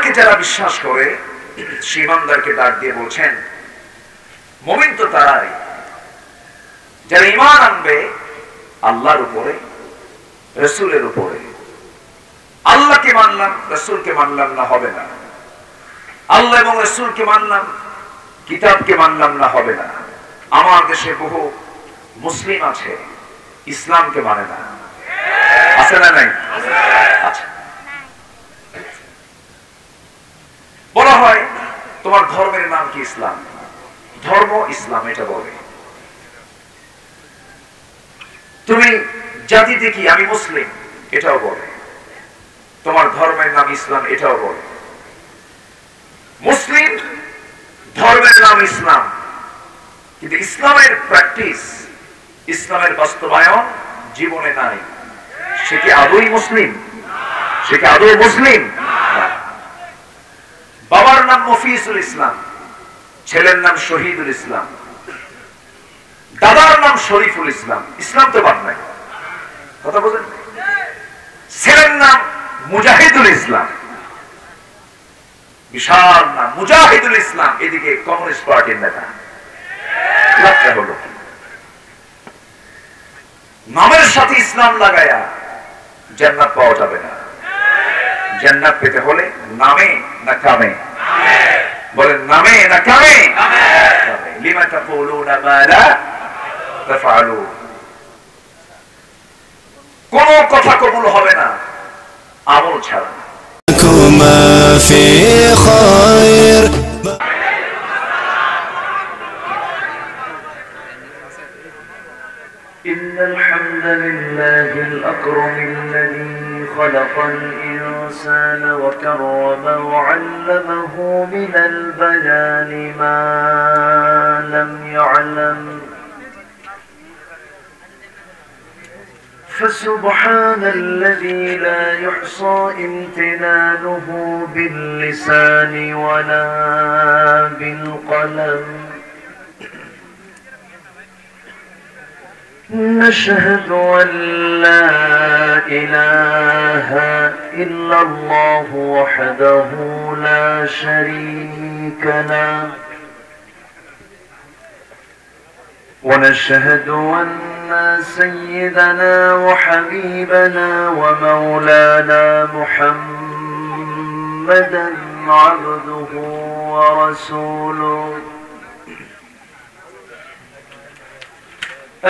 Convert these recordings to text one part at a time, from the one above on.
আমাকে যারা বিশ্বাস করে সেই ইমানদারকে ডাক দিয়ে বলছেন, মুমিন তো তারাই যারা ঈমান আনবে আল্লাহর উপরে, রাসূলের উপরে। আল্লাহকে মানলাম, রাসূলকে মানলাম না, হবে না। আল্লাহ এবং রাসূলকে মানলাম, কিতাবকে মানলাম না, হবে না। আমার দেশে বহু মুসলিম আছে ইসলামকে মানে না, আছে না নাই? আচ্ছা, বলা হয় তোমার ধর্মের নাম কি? ইসলাম। ধর্ম ইসলাম এটা বলে। তুমি জাতিতে কি? আমি মুসলিম, এটাও বলে। তোমার ধর্মের নাম ইসলাম, এটাও বলে। মুসলিম ধর্মের নাম ইসলাম, কিন্তু ইসলামের প্র্যাকটিস, ইসলামের বাস্তবায়ন জীবনে নাই। সে কি আদৌ মুসলিম? সে কি আদৌ মুসলিম? বাবার নাম মফিজুল ইসলাম, ছেলের নাম শহীদুল ইসলাম, দাদার নাম শরীফুল ইসলাম, ইসলাম তো বাদ নাই। কথা বলেন। ছেলের নাম মুজাহিদুল ইসলাম, বিশাল নাম মুজাহিদুল ইসলাম, এদিকে কমিউনিস্ট পার্টির নেতা। হলো নামের সাথে ইসলাম লাগায়া জান্নাত পাওয়া যাবে না। জান্নাত পেতে হলে নামে না কামে? বলেন নামে না কামে? লিমা তাকুলুনা মা লা তাফআলুন। কোন কথা কবুল হবে না আমল ছাড়া। إن الحمد لله الأكرم الذي خلق الإنسان وكرمه وعلمه من البيان ما لم يعلم، فسبحان الذي لا يحصى امتنانه باللسان ولا بالقلم. نشهد أن لا إله إلا الله وحده لا شريك له، ونشهد أن سيدنا وحبيبنا ومولانا محمدا عبده ورسوله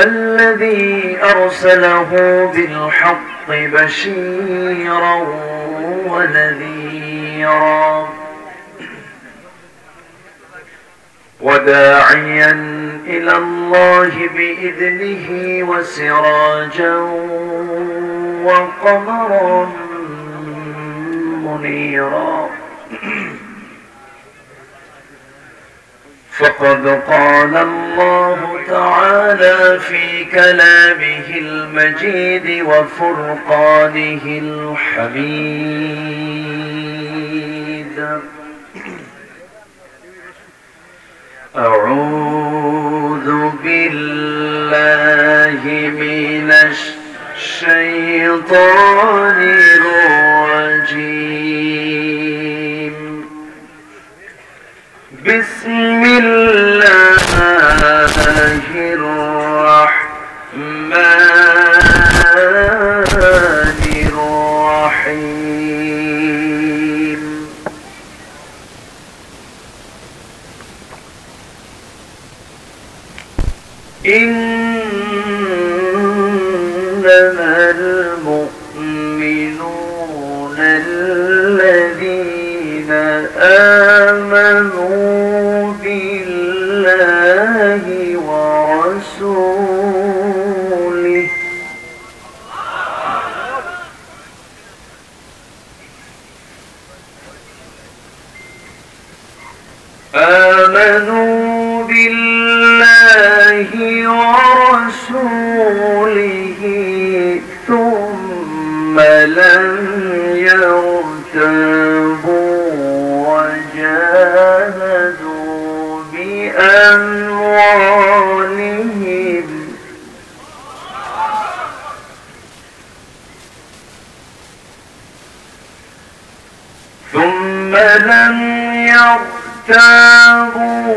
الذي أرسله بالحق بشيرا ونذيرا وداعيا إلى الله بإذنه وسراجا وقمرا منيرا. فقد قال الله تعالى في كلامه المجيد وفرقانه الحميد: أعوذ بالله من الشيطان الرجيم. بسم الله الرحمن الرحيم. إنما المؤمنون الذين آمنوا بالله ورسوله ثم لم يرتابوا وجاهدوا بأموالهم ثم لم يرتابوا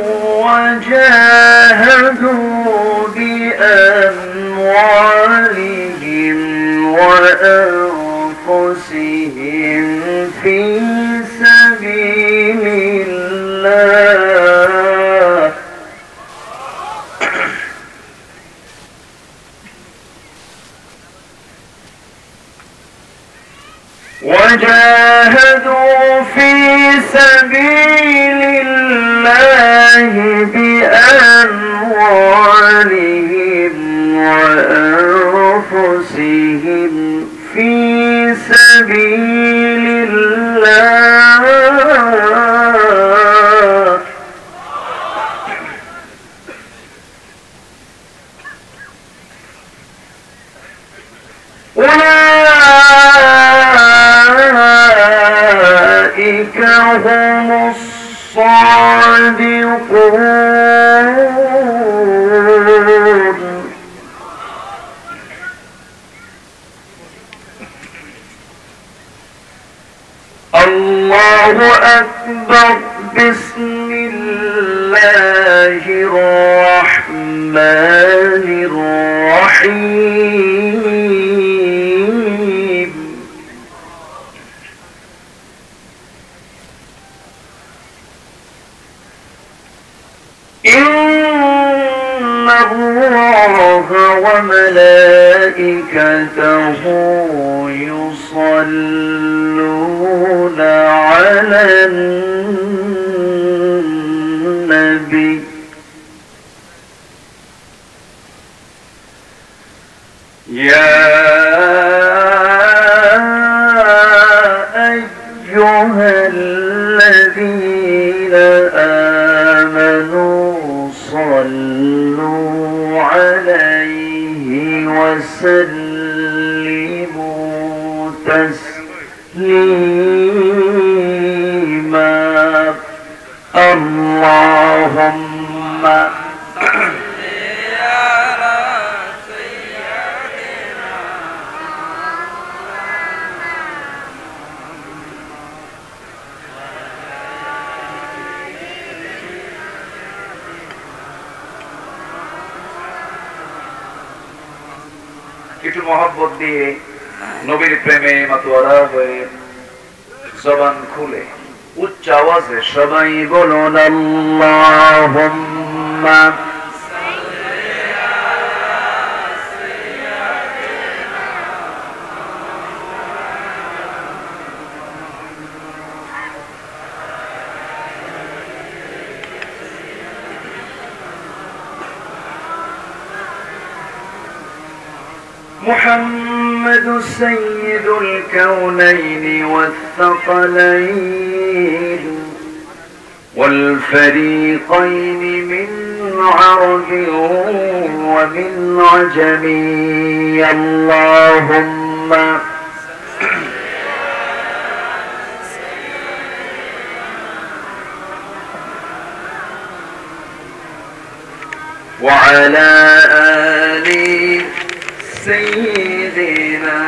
وجاهدوا بأموالهم وأنفسهم في سبيل الله بأموالهم وأنفسهم في سبيل الله أولئك هم الصادقون. الله أكبر. بسم الله الرحمن الرحيم. إن الله وملائكته يصلون على النبي يا أيها الذين آمنوا صلوا عليه وسلموا تسليما. اللهم একটু মহব্বত দিয়ে নবীর প্রেমে মাতোয়ারা হয়ে জবান খুলে উচ্চ আওয়াজে সবাই বলুন আল্লাহুম্মা محمد سيد الكونين والثقلين والفريقين من عرب ومن عجم. اللهم وعلى آل سيدنا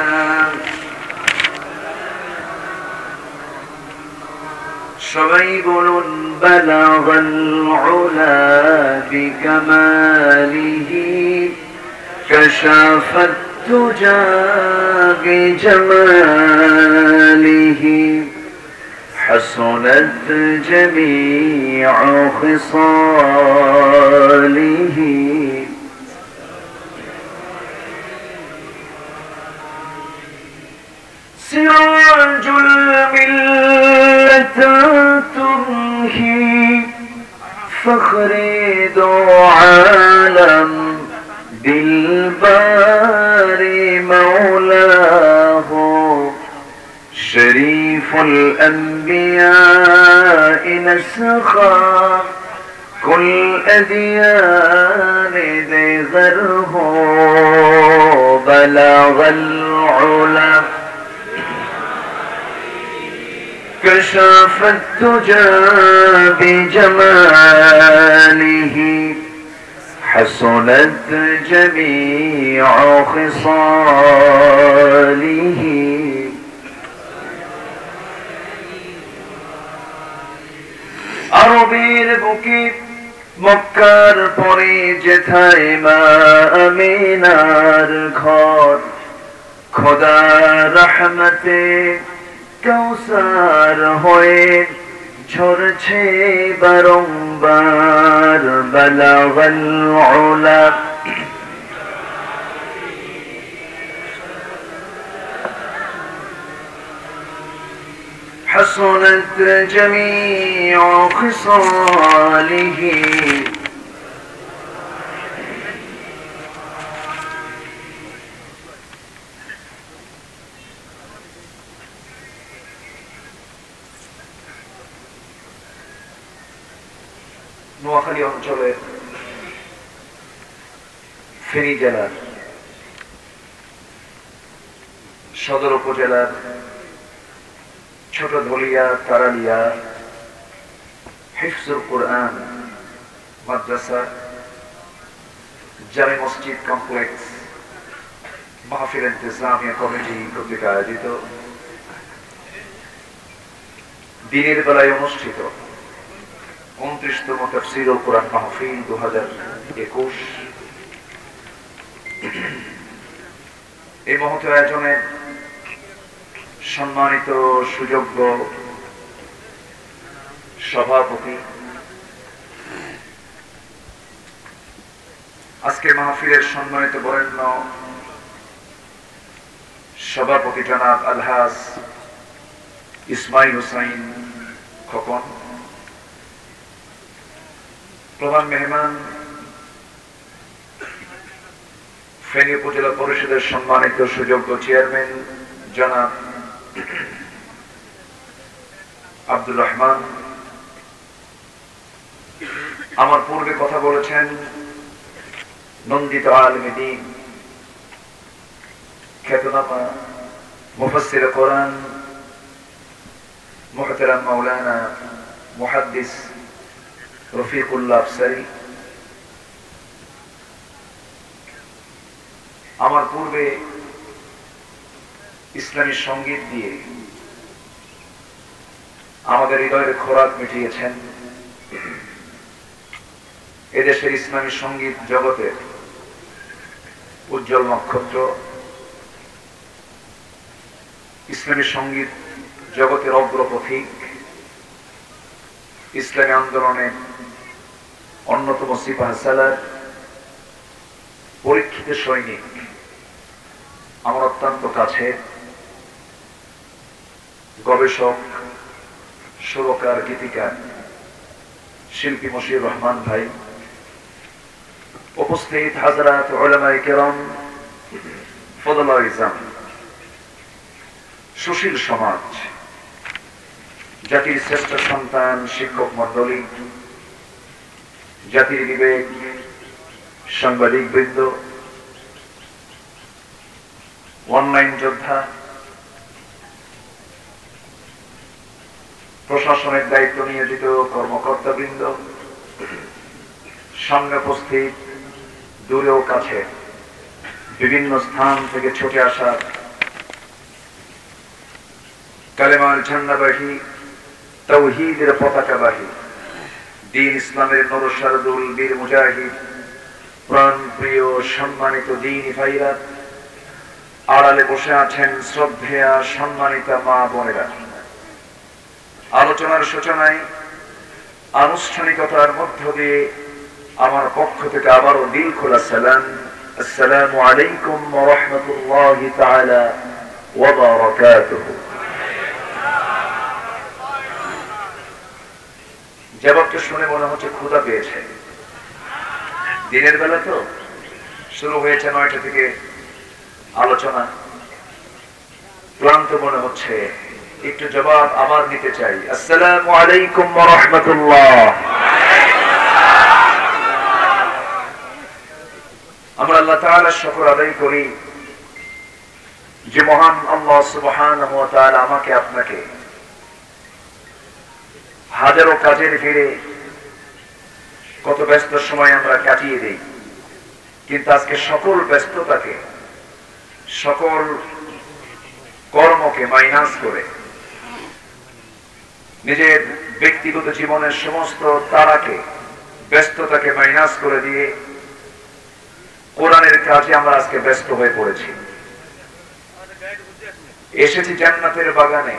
সবাই বলুন بلغ العلا بكماله كشف الدجى بجماله حسنت جميع خصاله سراج الملة تمحي فخر ذو عالم بالبار مولاه شريف الأنبياء نسخا كل أديان ذغره بلغ العلا كشف الدجى بجماله حسنت جميع خصاله আরবের বুকে মক্কার পরে যেথায় মা আমিনার ঘর, খোদার রহমতে কাউসার হয়ে ঝরছে বারংবার, বালাগাল উলা حسنت جميع خصاله নোয়াখালী অঞ্চলের ফেনী জেলার সদর উপজেলার ছোট ধলিয়া তারালিয়া হিফজুল কুরআন মাদ্রাসা জামে মসজিদ কমপ্লেক্স মাহফিল ইন্তেজামিয়া কমিটি কর্তৃক আয়োজিত দিনের বেলায় অনুষ্ঠিত 29তম তাফসীরুল কুরআন মাহফিল 2021 এই মহৎ আয়োজনে সম্মানিত সুযোগ্য সভাপতি, আজকে মাহফিলের সম্মানিত বরেণ্য সভাপতি জনাব আলহাজ ইসমাইল হুসাইন খোকন, প্রধান মেহমান ফেনী উপজেলা পরিষদের সম্মানিত সুযোগ্য চেয়ারম্যান জনাব আব্দুর রহমান, আমার পূর্বে কথা বলেছেন নন্দিত আলেমে দ্বীন, খ্যাতনামা মুফাসসির কোরআন মুহতারাম মাওলানা মুহাদ্দিস রফিকুল্লাহ আফসারী, আমার পূর্বে ইসলামী সঙ্গীত দিয়ে আমাদের হৃদয়ের খোরাক মিটিয়েছেন এদেশের ইসলামী সঙ্গীত জগতের উজ্জ্বল নক্ষত্র, ইসলামী সঙ্গীত জগতের অগ্রপথিক, ইসলামী আন্দোলনের অন্যতম সিপাহসালার, পরীক্ষিত সৈনিক, আমার অত্যন্ত কাছে গবেষক, সুরকার, গীতিকার, শিল্পী মশিউর রহমান ভাই, উপস্থিত হাজরাত উলামায়ে কেরাম, ফজলা ইজাম, সুশীল সমাজ, জাতির শ্রেষ্ঠ সন্তান, শিক্ষক মন্ডলী, জাতির বিবেক, সাংবাদিক বৃন্দ, অনলাইন যোদ্ধা, প্রশাসনের দায়িত্ব নিয়োজিত কর্মকর্তা বৃন্দ, সামনে উপস্থিত, দূরেও কাছে বিভিন্ন স্থান থেকে ছুটে আসা কালেমার ঝান্ডাবাহী, তাওহীদের পতাকাবাহী, দ্বীন ইসলামের নরসারদুল বীর মুজাহিদ, প্রাণ প্রিয় সম্মানিত দ্বীনি ভাইরা, আড়ালে বসে আছেন শ্রদ্ধেয়া সম্মানিতা মা বোনেরা, আলোচনার সূচনায় আনুষ্ঠানিকতার মধ্য দিয়ে আমার পক্ষ থেকে আবারও দিল খোলা সালাম, আসসালামু আলাইকুম ওয়া রাহমাতুল্লাহি তাআলা ওয়া বারাকাতুহু। জবাবটা শুনে মনে হচ্ছে ক্ষুধা পেয়েছে, দিনের বেলা তো শুরু হয়েছে 9টা থেকে আলোচনা, ক্লান্ত মনে হচ্ছে, একটু জবাব আবার নিতে চাই। আসসালামু আলাইকুম ওয়া রাহমাতুল্লাহ। আমরা আল্লাহ তাআলার শুকর আদায় করি যে মহান আল্লাহ সুবহানাহু ওয়া তাআলা আমাকে আপনাকে হাজারো কাজের ভিড়ে কত ব্যস্ত সময় আমরা কাটিয়ে দেই, কিন্তু আজকে সকল ব্যস্ততাকে, সকল কর্মকে মাইনাস করে নিজের ব্যক্তিগত জীবনের সমস্ত তারাকে, ব্যস্ততাকে মাইনাস করে দিয়ে কোরআনের কাজে আমরা আজকে ব্যস্ত হয়ে পড়েছি। এসেছি জান্নাতের বাগানে,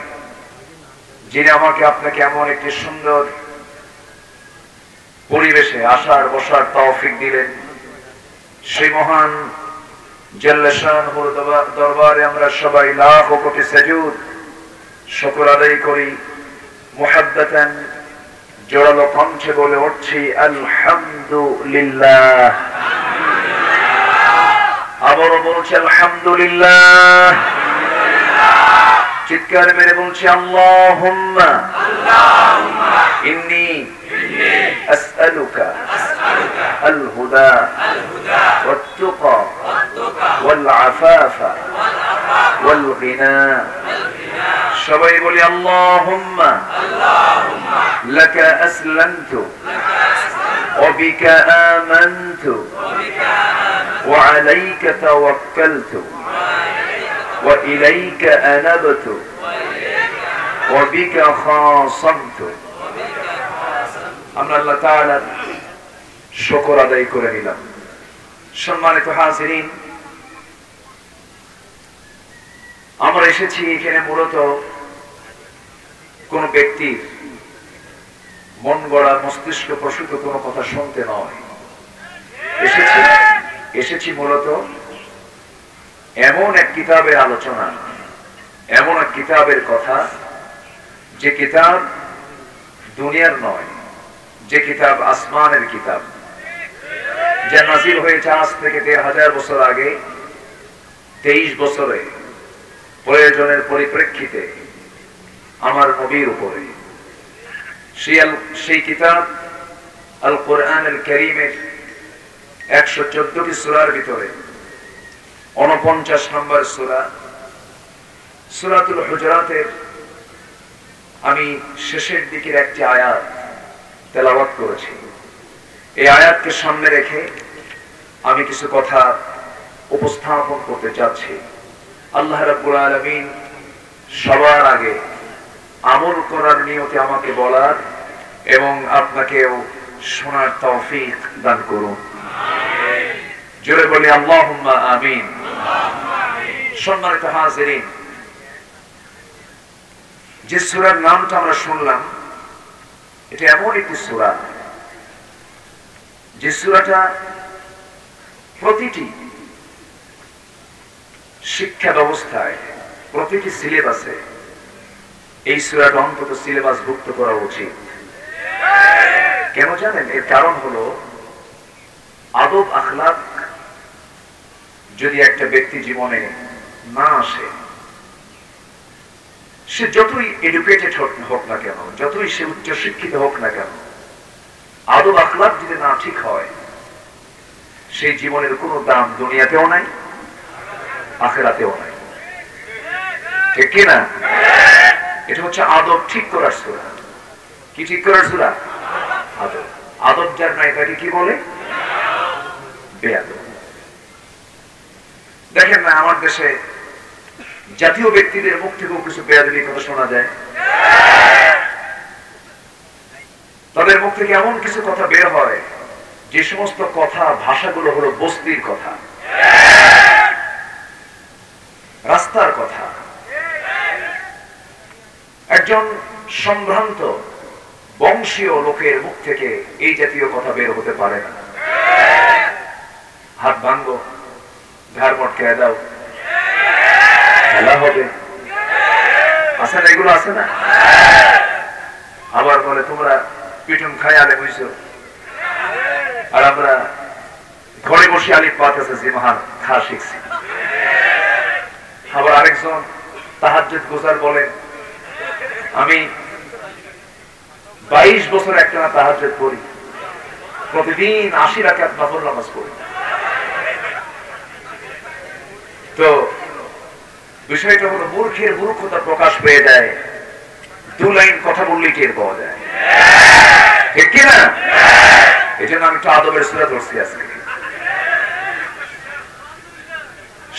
যিনি আমাকে আপনাকে এমন একটি সুন্দর পরিবেশে আসার বসার তৌফিক দিলেন। সেই মহান জাল্লা শানুর দরবারে আমরা সবাই লাখ কোটি সাজুদ শুকর আদায় করি। মুহাব্বাতান জোরালো কণ্ঠে বলে উঠছি আলহামদুলিল্লাহ। আবারও বলছি আলহামদুলিল্লাহ। চিৎকার মেরে বলছি আল্লাহুম্মা ইন্নী আসআলুকা আল হুদা ওয়াত তুকা ওয়াল আফাফা ওয়াল গিনা। সবাই বলি আল্লাহুম্মা লাকা আসলামতু ওয়া বিকা আমানতু ওয়া আলাইকা তাওয়াক্কালতু وإليك أنبت وبك خاصمت। আমরা আল্লাহ তাআলার শুকর আদায় করে নিলাম। সম্মানিত হাজিরিন, আমরা এসেছি এখানে মূলত কোন ব্যক্তির মন গড়া মস্তিষ্ক প্রসূত কোনো কথা শুনতে নয়। এসেছি মূলত এমন এক কিতাবের আলোচনা, এমন এক কিতাবের কথা, যে কিতাব দুনিয়ার নয়, যে কিতাব আসমানের কিতাব, যা নাজিল হয়েছে আজ থেকে ১৫০০ বছর আগে, ২৩ বছরে প্রয়োজনের পরিপ্রেক্ষিতে আমার নবীর উপরে। সেই কিতাব আল কোরআন আল কারীমের ১১৪টি সূরার ভিতরে ৪৯ নম্বর সূরা সূরাতুল হুজুরাতের আমি শেষের দিকের একটি আয়াত তেলাওয়াত করেছি। এই আয়াতকে সামনে রেখে আমি কিছু কথা উপস্থাপন করতে চাচ্ছি। আল্লাহ রাব্বুল আলামিন সবার আগে আমল করার নিয়তে আমাকে বলার এবং আপনাকেও শোনার তৌফিক দান করুন। জোরে বলি আল্লাহুম্মা আমিন। সম্মানিত হাজিরিন, যে সূরার নামটা আমরা শুনলাম, এটা এমন একটি সূরা যে সূরাটা প্রতিটি শিক্ষা ব্যবস্থায়, প্রতিটি সিলেবাসে এই সূরাটা অন্তত সিলেবাস ভুক্ত করা উচিত। কেন জানেন? এর কারণ হলো আদব আখলাক যদি একটা ব্যক্তি জীবনে না আসে, সে যতই এডুকেটেড হোক না কেন, যতই সে উচ্চ শিক্ষিত হোক না কেন, আদব আখলাক যদি না ঠিক হয়, সেই জীবনের কোনো দাম দুনিয়াতেও নাই, আখিরাতেও নাই। ঠিক কিনা? এটা হচ্ছে আদব ঠিক করার সূরা। কি ঠিক করার সূরা? আদব। আদব যার নাই তাকে কি বলে? বেয়াদব। দেখেন না, আমার দেশে জাতীয় ব্যক্তিদের মুখ থেকেও কিছু বেয়াদবির কথা শোনা যায়। তাদের মুখ থেকে এমন কিছু কথা বের হয়, যে সমস্ত কথা, ভাষাগুলো হলো বস্তির কথা, রাস্তার কথা। একজন সম্ভ্রান্ত বংশীয় লোকের মুখ থেকে এই জাতীয় কথা বের হতে পারে না। হাত ভাঙ্গো, ঘাড় মটকায় দাও, খেলা হবে, আছে না? এগুলো আছে না? আবার বলে তোমরা পিটুম খাই আলে হইছো, আর আমরা ঘরে বসে আলিফ পাত আছে যে মহান খা শিখছি। আবার আরেকজন তাহাজ্জুদ গুজার বলেন, আমি 22 বছর একটানা তাহাজ্জুদ পড়ি, প্রতিদিন 80 রাকাত নফল নামাজ পড়ি। তো বিষয়টা হলো মূর্খের মূর্খতা প্রকাশ পেয়ে যায়, 2 লাইন কথা বললেই টের পাওয়া যায়। ঠিক কিনা? এই জন্য আমি একটু আদবের সূরা ধরছি আজকে।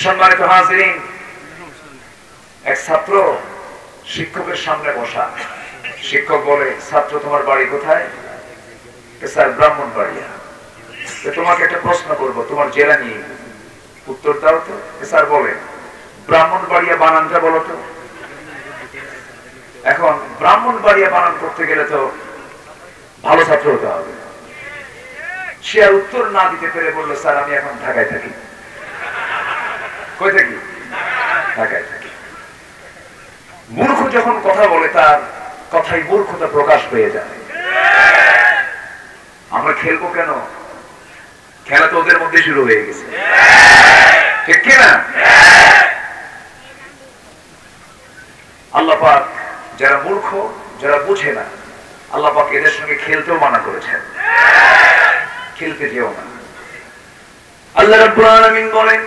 সম্মানিত হাজিরিন, এক ছাত্র শিক্ষকের সামনে বসা, শিক্ষক বলে, ছাত্র তোমার বাড়ি কোথায়? স্যার ব্রাহ্মণবাড়িয়া। তোমাকে একটা প্রশ্ন করবো, তোমার জেলা নিয়ে উত্তর দাও তো। স্যার বলে, ব্রাহ্মণবাড়িয়া বানানটা বলো তো। এখন ব্রাহ্মণবাড়িয়া বানান করতে গেলে তো ভালো ছাত্র হতে হবে। সে আর উত্তর না দিতে পেরে বললো, স্যার আমি এখন ঢাকায় থাকি। কই থাকি? ঢাকায় থাকি। মূর্খ যখন কথা বলে তার কথাই মূর্খতা প্রকাশ পেয়ে যায়। আমরা খেলবো কেন? খেলা তো ওদের মধ্যে শুরু হয়ে গেছে, ঠিক কিনা? আল্লাহ পাক যারা মূর্খ, যারা বুঝে না, আল্লাহ পাক এদের সঙ্গে খেলতেও মানা করেছেন। খেলতে যেও না। আল্লাহ রাব্বুল আলামিন বলেন,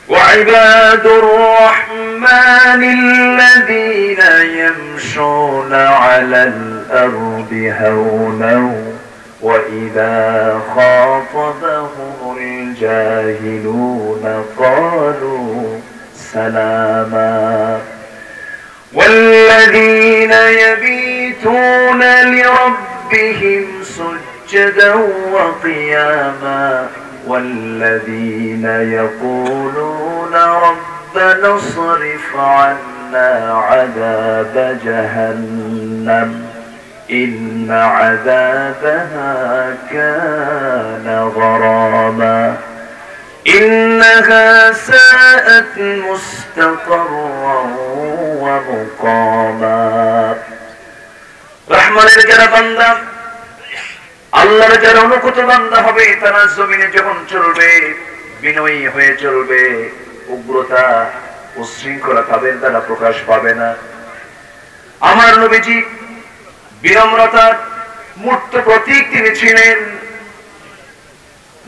وعباد الرحمن الذين يمشون على الأرض هونا وإذا خاطبهم الجاهلون قالوا سلاما والذين يبيتون لربهم سجدا وقياما والذين يقولون ربنا اصرف عنا عذاب جهنم إن عذابها كان غراما إنها ساءت مستقرا ومقاما رحمن যারা বান্দা, আল্লাহর যারা অনুগত বান্দা হবে, তারা জমিনে যখন চলবে বিনয়ী হয়ে চলবে, উগ্রতা উচ্ছৃঙ্খলা তাদের দ্বারা প্রকাশ পাবে না। আমার নবীজি বিনম্রতার মূর্ত প্রতীক তিনি ছিলেন।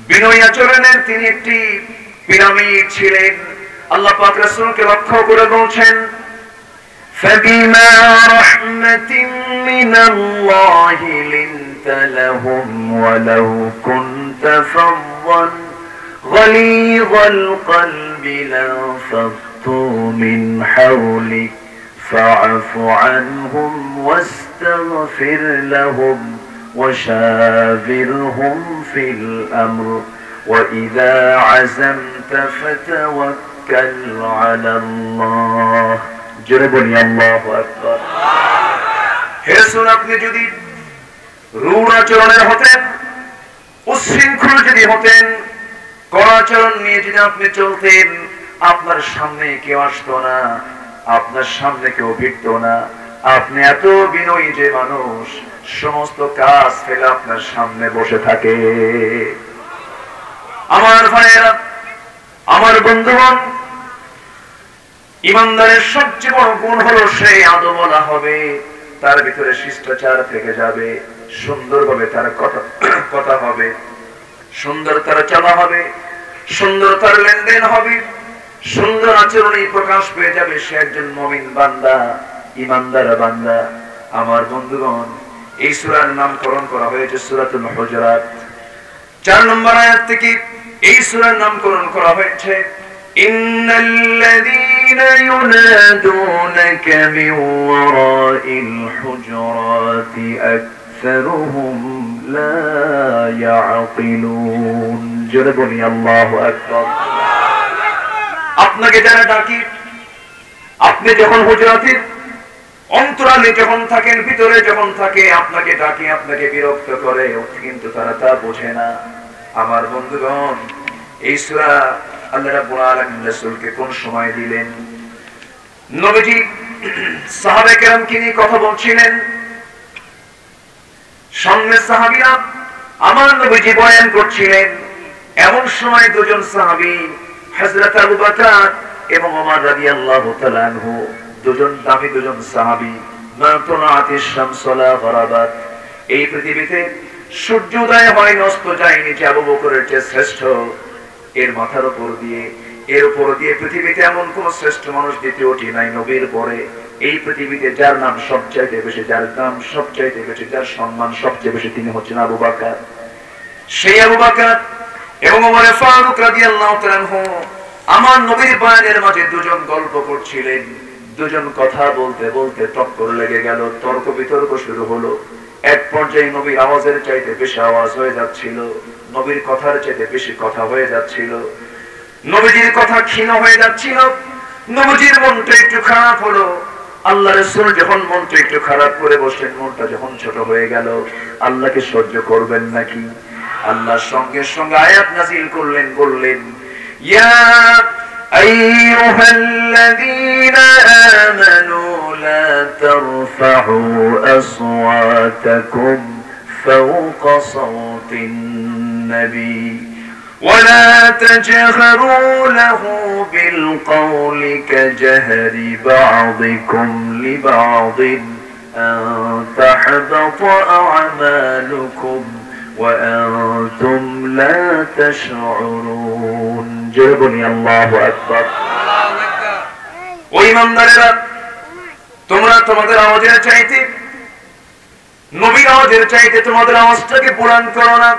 বিনয়ী আচরণের তিনি একটি পিরামিড ছিলেন। আল্লাহ পাক রাসূলকে লক্ষ্য করে বলছেন, فبما رحمة من الله لنت لهم ولو كنت فظا غليظ القلب لانفضوا من حولك فاعف عنهم واستغفر لهم وشاورهم في الأمر وإذا عزمت فتوكل على الله জোরে বলি আল্লাহু আকবার। হে রাসূল, আপনি যদি রূঢ় আচরণের হতেন, উচ্ছৃঙ্খল যদি হতেন, কড়া আচরণ নিয়ে যদি আপনি চলতেন, আপনার সামনে কেউ আসতো না, আপনার সামনে কেউ ভিড়তো না। আপনি এত বিনয়ী যে মানুষ সমস্ত কাজ ফেলে আপনার সামনে বসে থাকে। আমার ভাইয়েরা, আমার বন্ধুগণ, ইমানদারের সবচেয়ে বড় গুণ হলো সে আদবলা হবে, তার ভিতরে শিষ্টাচার থেকে যাবে, সুন্দরভাবে তার কথা হবে, সুন্দর তার চলা হবে, সুন্দর তার লেনদেন হবে, সুন্দর আচরণই প্রকাশ পেয়ে যাবে সে একজন মুমিন বান্দা, ইমানদার বান্দা। আমার বন্ধুগণ, এই সূরার নামকরণ করা হয়েছে সূরাতুল হুজুরাত। 4 নম্বর আয়াত থেকে এই সূরার নামকরণ করা হয়েছে ইন্নাল্লাযীনা ইউনাদুনাকা মিন ওয়ারাইল হুজুরাতি আকসারুহুম লা ইয়াকিলুন। জোরে বলি আল্লাহু আকবার। আপনাকে যারা ডাকি, আপনি যখন হুজুরাতের অন্তরালে যখন থাকেন, ভিতরে যখন থাকে, আপনাকে ডাকে, আপনাকে বিরক্ত করে, কিন্তু তারা তা বোঝে না। আমার বন্ধুগণ, এই সূরা আল্লাহ রাব্বুল আলামিন রাসূলকে কোন সময় দিলেন? নবীজি সাহাবায়ে কেরামকে নিয়ে কথা বলছিলেন, সামনে সাহাবীরা আমার নবীজি বয়ান করছিলেন। এমন সময় দুজন সাহাবী, হযরত আবু বকর এবং ওমর রাদিয়াল্লাহু তাআলা আনহু, দুজন দামি দুজন সাহাবী, নাতুনাতিশ শামসুলা গরাবাত। এই পৃথিবীতে সূর্য উদয় হয়, অস্ত যায়নি, যে আবু বকরের চেয়ে শ্রেষ্ঠ। এর মাথার উপর দিয়ে, এর উপর দিয়ে পৃথিবীতে এমন কোন শ্রেষ্ঠ মানুষ দ্বিতীয়টি নাই নবীর পরে। এই পৃথিবীতে যার নাম সবচাইতে বেশি, যার দাম সবচাইতে বেশি, যার সম্মান সবচেয়ে বেশি, তিনি হচ্ছেন আবু বকর। সেই আবু বকর এবং ওমর ফারুক রাদিয়াল্লাহু তাআলা আনহু আমার নবীর বয়ানের মাঝে দুজন গল্প করছিলেন। দুজন কথা বলতে বলতে টক্কর লেগে গেল, তর্ক বিতর্ক শুরু হলো। এক পর্যায়ে নবীর আওয়াজের চাইতে বেশি আওয়াজ হয়ে যাচ্ছিল, নবীর কথার চাইতে বেশি কথা হয়ে যাচ্ছিল, নবীজির কথা ক্ষীণ হয়ে যাচ্ছিল। নবীজির মনটা একটু খারাপ হলো। আল্লাহ রাসূল যখন মনটা একটু খারাপ করে বসলেন, মনটা যখন ছোট হয়ে গেল, আল্লাহকে সহ্য করবেন নাকি? আল্লাহর সঙ্গে সঙ্গে আয়াত নাযিল করলেন, বললেন ইয়া আইয়ুহাল্লাযীনা আমানু লা তারফা'ু আসওয়াতাকুম ফাওকা সাওতিন নবী ولا تجهروا له بالقول كجهر بعضكم لبعض أن تحبط أعمالكم وأنتم لا تشعرون جربني الله أكبر وإمامدارরা তোমরা তোমাদের আওয়াজের চাইতে, নবীর আওয়াজের চাইতে তোমাদের আওয়াজটাকে বুলন্দ করো না।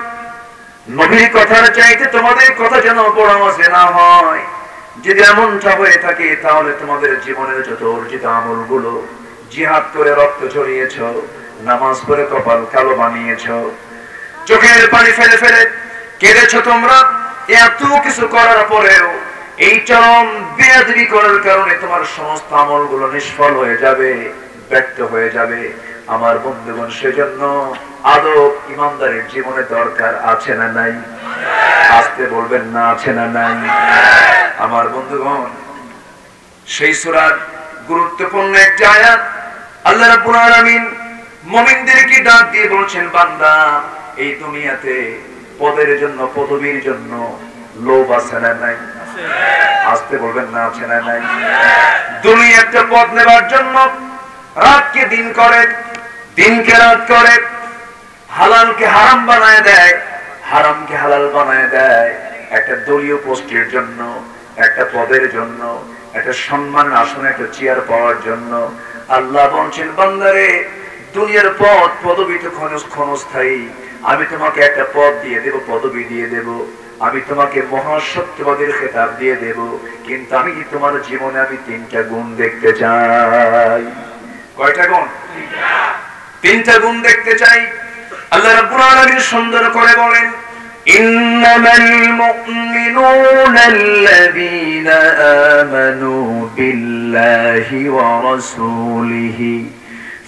নবীর কথার চাইতে তোমাদের কথা যেন বড় আওয়াজে না হয়। যদি এমনটা হয়ে থাকে তাহলে তোমাদের জীবনের যত অর্জিত আমলগুলো, জিহাদ করে রক্ত ঝরিয়েছ, নামাজ পড়ে কপাল কালো বানিয়েছ, চোখের পানি ফেলে ফেলে কেঁদেছ, তোমরা এত কিছু করার পরেও এই চরম বেয়াদবি করার কারণে তোমার সমস্ত আমলগুলো নিষ্ফল হয়ে যাবে, ব্যর্থ হয়ে যাবে। আমার বন্ধুগণ, সেজন্য আদব ইমানদারের জীবনে দরকার আছে না নাই? আসতে বলবেন না, আছে না নাই? আমার বন্ধুগণ, সেই সূরার গুরুত্বপূর্ণ একটি আয়াত আল্লাহ রাব্বুল আলামিন মুমিনদেরকে ডাক দিয়ে বলছেন, বান্দা, এই দুনিয়াতে পদের জন্য, পদবীর জন্য লোভ আছে না নাই? আসতে বলবেন না, আছে না নাই? দুনিয়া একটা পদ নেবার জন্য রাতকে দিন করে, দিনকে রাত করে, হালালকে হারাম বানায় দেয়, হারামকে হালাল বানায় দেয়, একটা দলীয় পোস্টের জন্য, একটা পদের জন্য, একটা সম্মান আসনে, একটা চেয়ার পাওয়ার জন্য। আল্লাহ বলছেন, বান্দারে, দুনিয়ার পদ পদবী তো ক্ষণস্থায়ী। আমি তোমাকে একটা পদ দিয়ে দেব, পদবী দিয়ে দেব, আমি তোমাকে মহাসত্যবাদীর খেতাব দিয়ে দেব, কিন্তু আমি তোমার জীবনে আমি তিনটা গুণ দেখতে চাই। কয়টা গুণ? তিনটা গুণ দেখতে চাই। আল্লাহ রাব্বুল আলামিন সুন্দর করে বলেন, ইন্নামাল মুমিনুনা আল্লাযীনা আমানু বিল্লাহি ওয়া রাসূলিহি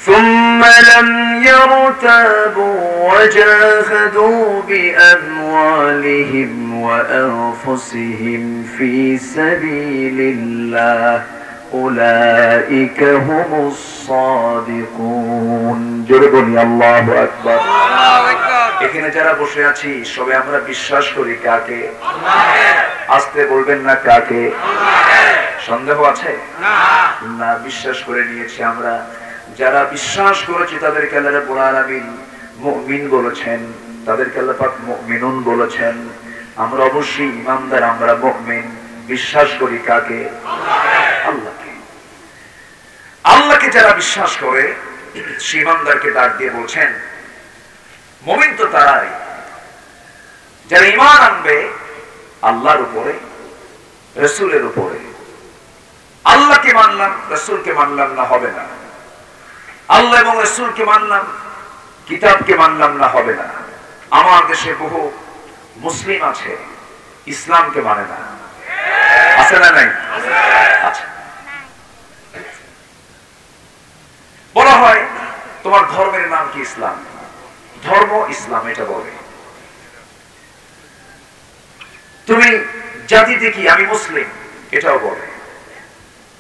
সুম্মা লাম ইয়ারতাবু ওয়া জাহাদু বিআমওয়ালিহিম ওয়া আনফুসিহিম ফি সাবিলিল্লাহ উলাইকা হুমুস সাদিকুন। জোরে বলি আল্লাহু আকবার। এখানে যারা বসে আছি সবে আমরা বিশ্বাস করি কাকে? আল্লাহকে। আসতে বলবেন না, কাকে? সন্দেহ আছে? না, বিশ্বাস করে নিয়েছি আমরা। যারা বিশ্বাস করেছে তাদেরকে আল্লাহ রাব্বুল আলামিন মুমিন বলেছেন, তাদেরকে আল্লাহ পাক মুমিনুন বলেছেন। আমরা অবশ্যই ঈমানদার, আমরা মুমিন। বিশ্বাস করি কাকে? আল্লাহকে। আল্লাহকে যারা বিশ্বাস করে সেই ঈমানদারকে ডাক দিয়ে বলছেন, মুমিন তো তারাই যারা ঈমান আনবে আল্লাহর উপরে, রাসূলের উপরে। আল্লাহকে মানলাম, রাসূলকে মানলাম না, হবে না। আল্লাহ এবং রাসূলকে মানলাম, কিতাবকে মানলাম না, হবে না। আমার দেশে বহু মুসলিম আছে ইসলামকে মানে না, আছে না নাই? আচ্ছা, বলা হয় তোমার ধর্মের নাম কি? ইসলাম। ধর্ম ইসলাম এটা বলে। তুমি জাতিতে কি? আমি মুসলিম, এটাও বলে।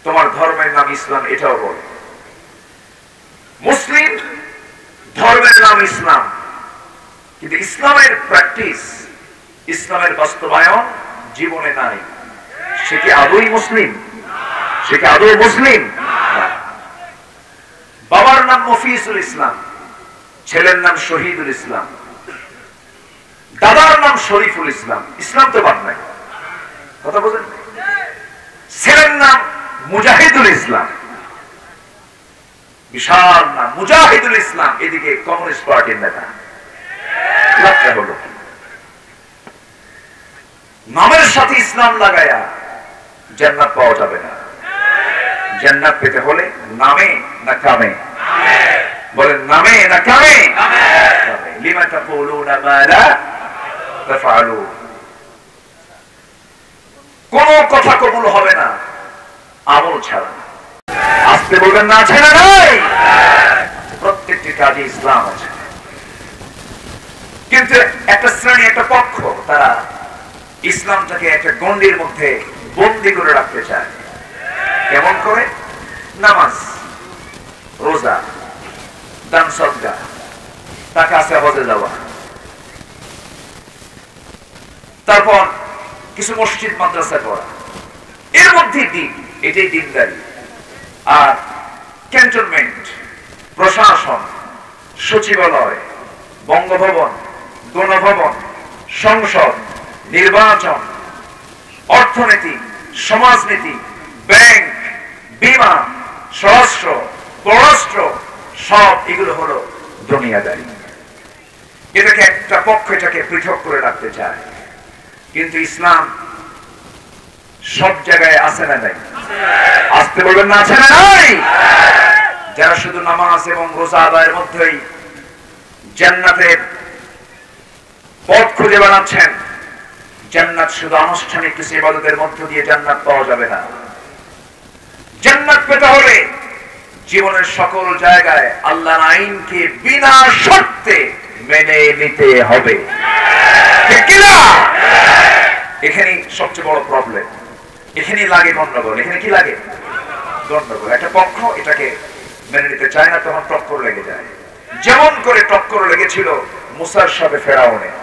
তোমার ধর্মের নাম ইসলাম, এটাও বলে। মুসলিম ধর্মের নাম ইসলাম, কিন্তু ইসলামের প্র্যাকটিস, ইসলামের বাস্তবায়ন জীবনে নাই। সে কি আদৌই মুসলিম? সে কি আদৌ মুসলিম? বাবার নাম মফিজুল ইসলাম, ছেলের নাম শহীদুল ইসলাম, দাদার নাম শরীফুল ইসলাম, ইসলাম তো বাদ নাই। কথা বলেন? ছেলের নাম মুজাহিদুল ইসলাম, বিশাল নাম মুজাহিদুল ইসলাম, এদিকে কমিউনিস্ট পার্টির নেতা। লাভটা হলো নামের সাথে ইসলাম লাগায়া জান্নাত পাওয়া যাবে না। জান্নাত পেতে হলে নামে না কামে? বলেন নামে না কামে? লিমা তাকুলুনা মা লা তাফআলুন। কোন কথা কবুল হবে না আমল ছাড়া। আসতে বলবেন না আছে না নাই? প্রত্যেকটি কাজে ইসলাম আছে, কিন্তু একটা শ্রেণী, একটা পক্ষ, তারা ইসলামটাকে একটা গণ্ডির মধ্যে বন্দী করে রাখতে চায়। কেমন করে? নামাজ, রোজা, দান সদকা, টাকা আছে হজে যাওয়া, তারপর কিছু মসজিদ মাদ্রাসা করা, এর মধ্যে দিন, এটাই দিনদারি। আর ক্যান্টনমেন্ট, প্রশাসন, সচিবালয়, বঙ্গভবন, গণভবন, সংসদ, নির্বাচন, অর্থনীতি, সমাজনীতি, ব্যাংক, বীমা, স্বরাষ্ট্র, পররাষ্ট্র, সব এগুলো হলো দুনিয়াদারি। এটাকে একটা পক্ষ এটাকে পৃথক করে রাখতে চায়, কিন্তু ইসলাম সব জায়গায় আছে না নাই? আসতে বলবেন না আছে না নাই? যারা শুধু নামাজ এবং রোজা আদায়ের মধ্যেই জান্নাতের পথ খুঁজে বেড়াচ্ছেন, জান্নাত শুধু আনুষ্ঠানিক কিছু ইবাদতের মধ্য দিয়ে জান্নাত পাওয়া যাবে না। জান্নাত পেতে হলে জীবনের সকল জায়গায় আল্লাহর আইনকে বিনা শর্তে মেনে নিতে হবে। ঠিক কি না? এখানেই সবচেয়ে বড় প্রবলেম, এখানেই লাগে গন্ডগোল। এখানে কি লাগে? গন্ডগোল। একটা পক্ষ এটাকে মেনে নিতে চায় না, তখন টক্কর লেগে যায়। যেমন করে টক্কর লেগেছিল মুসার সাথে ফেরাউনের,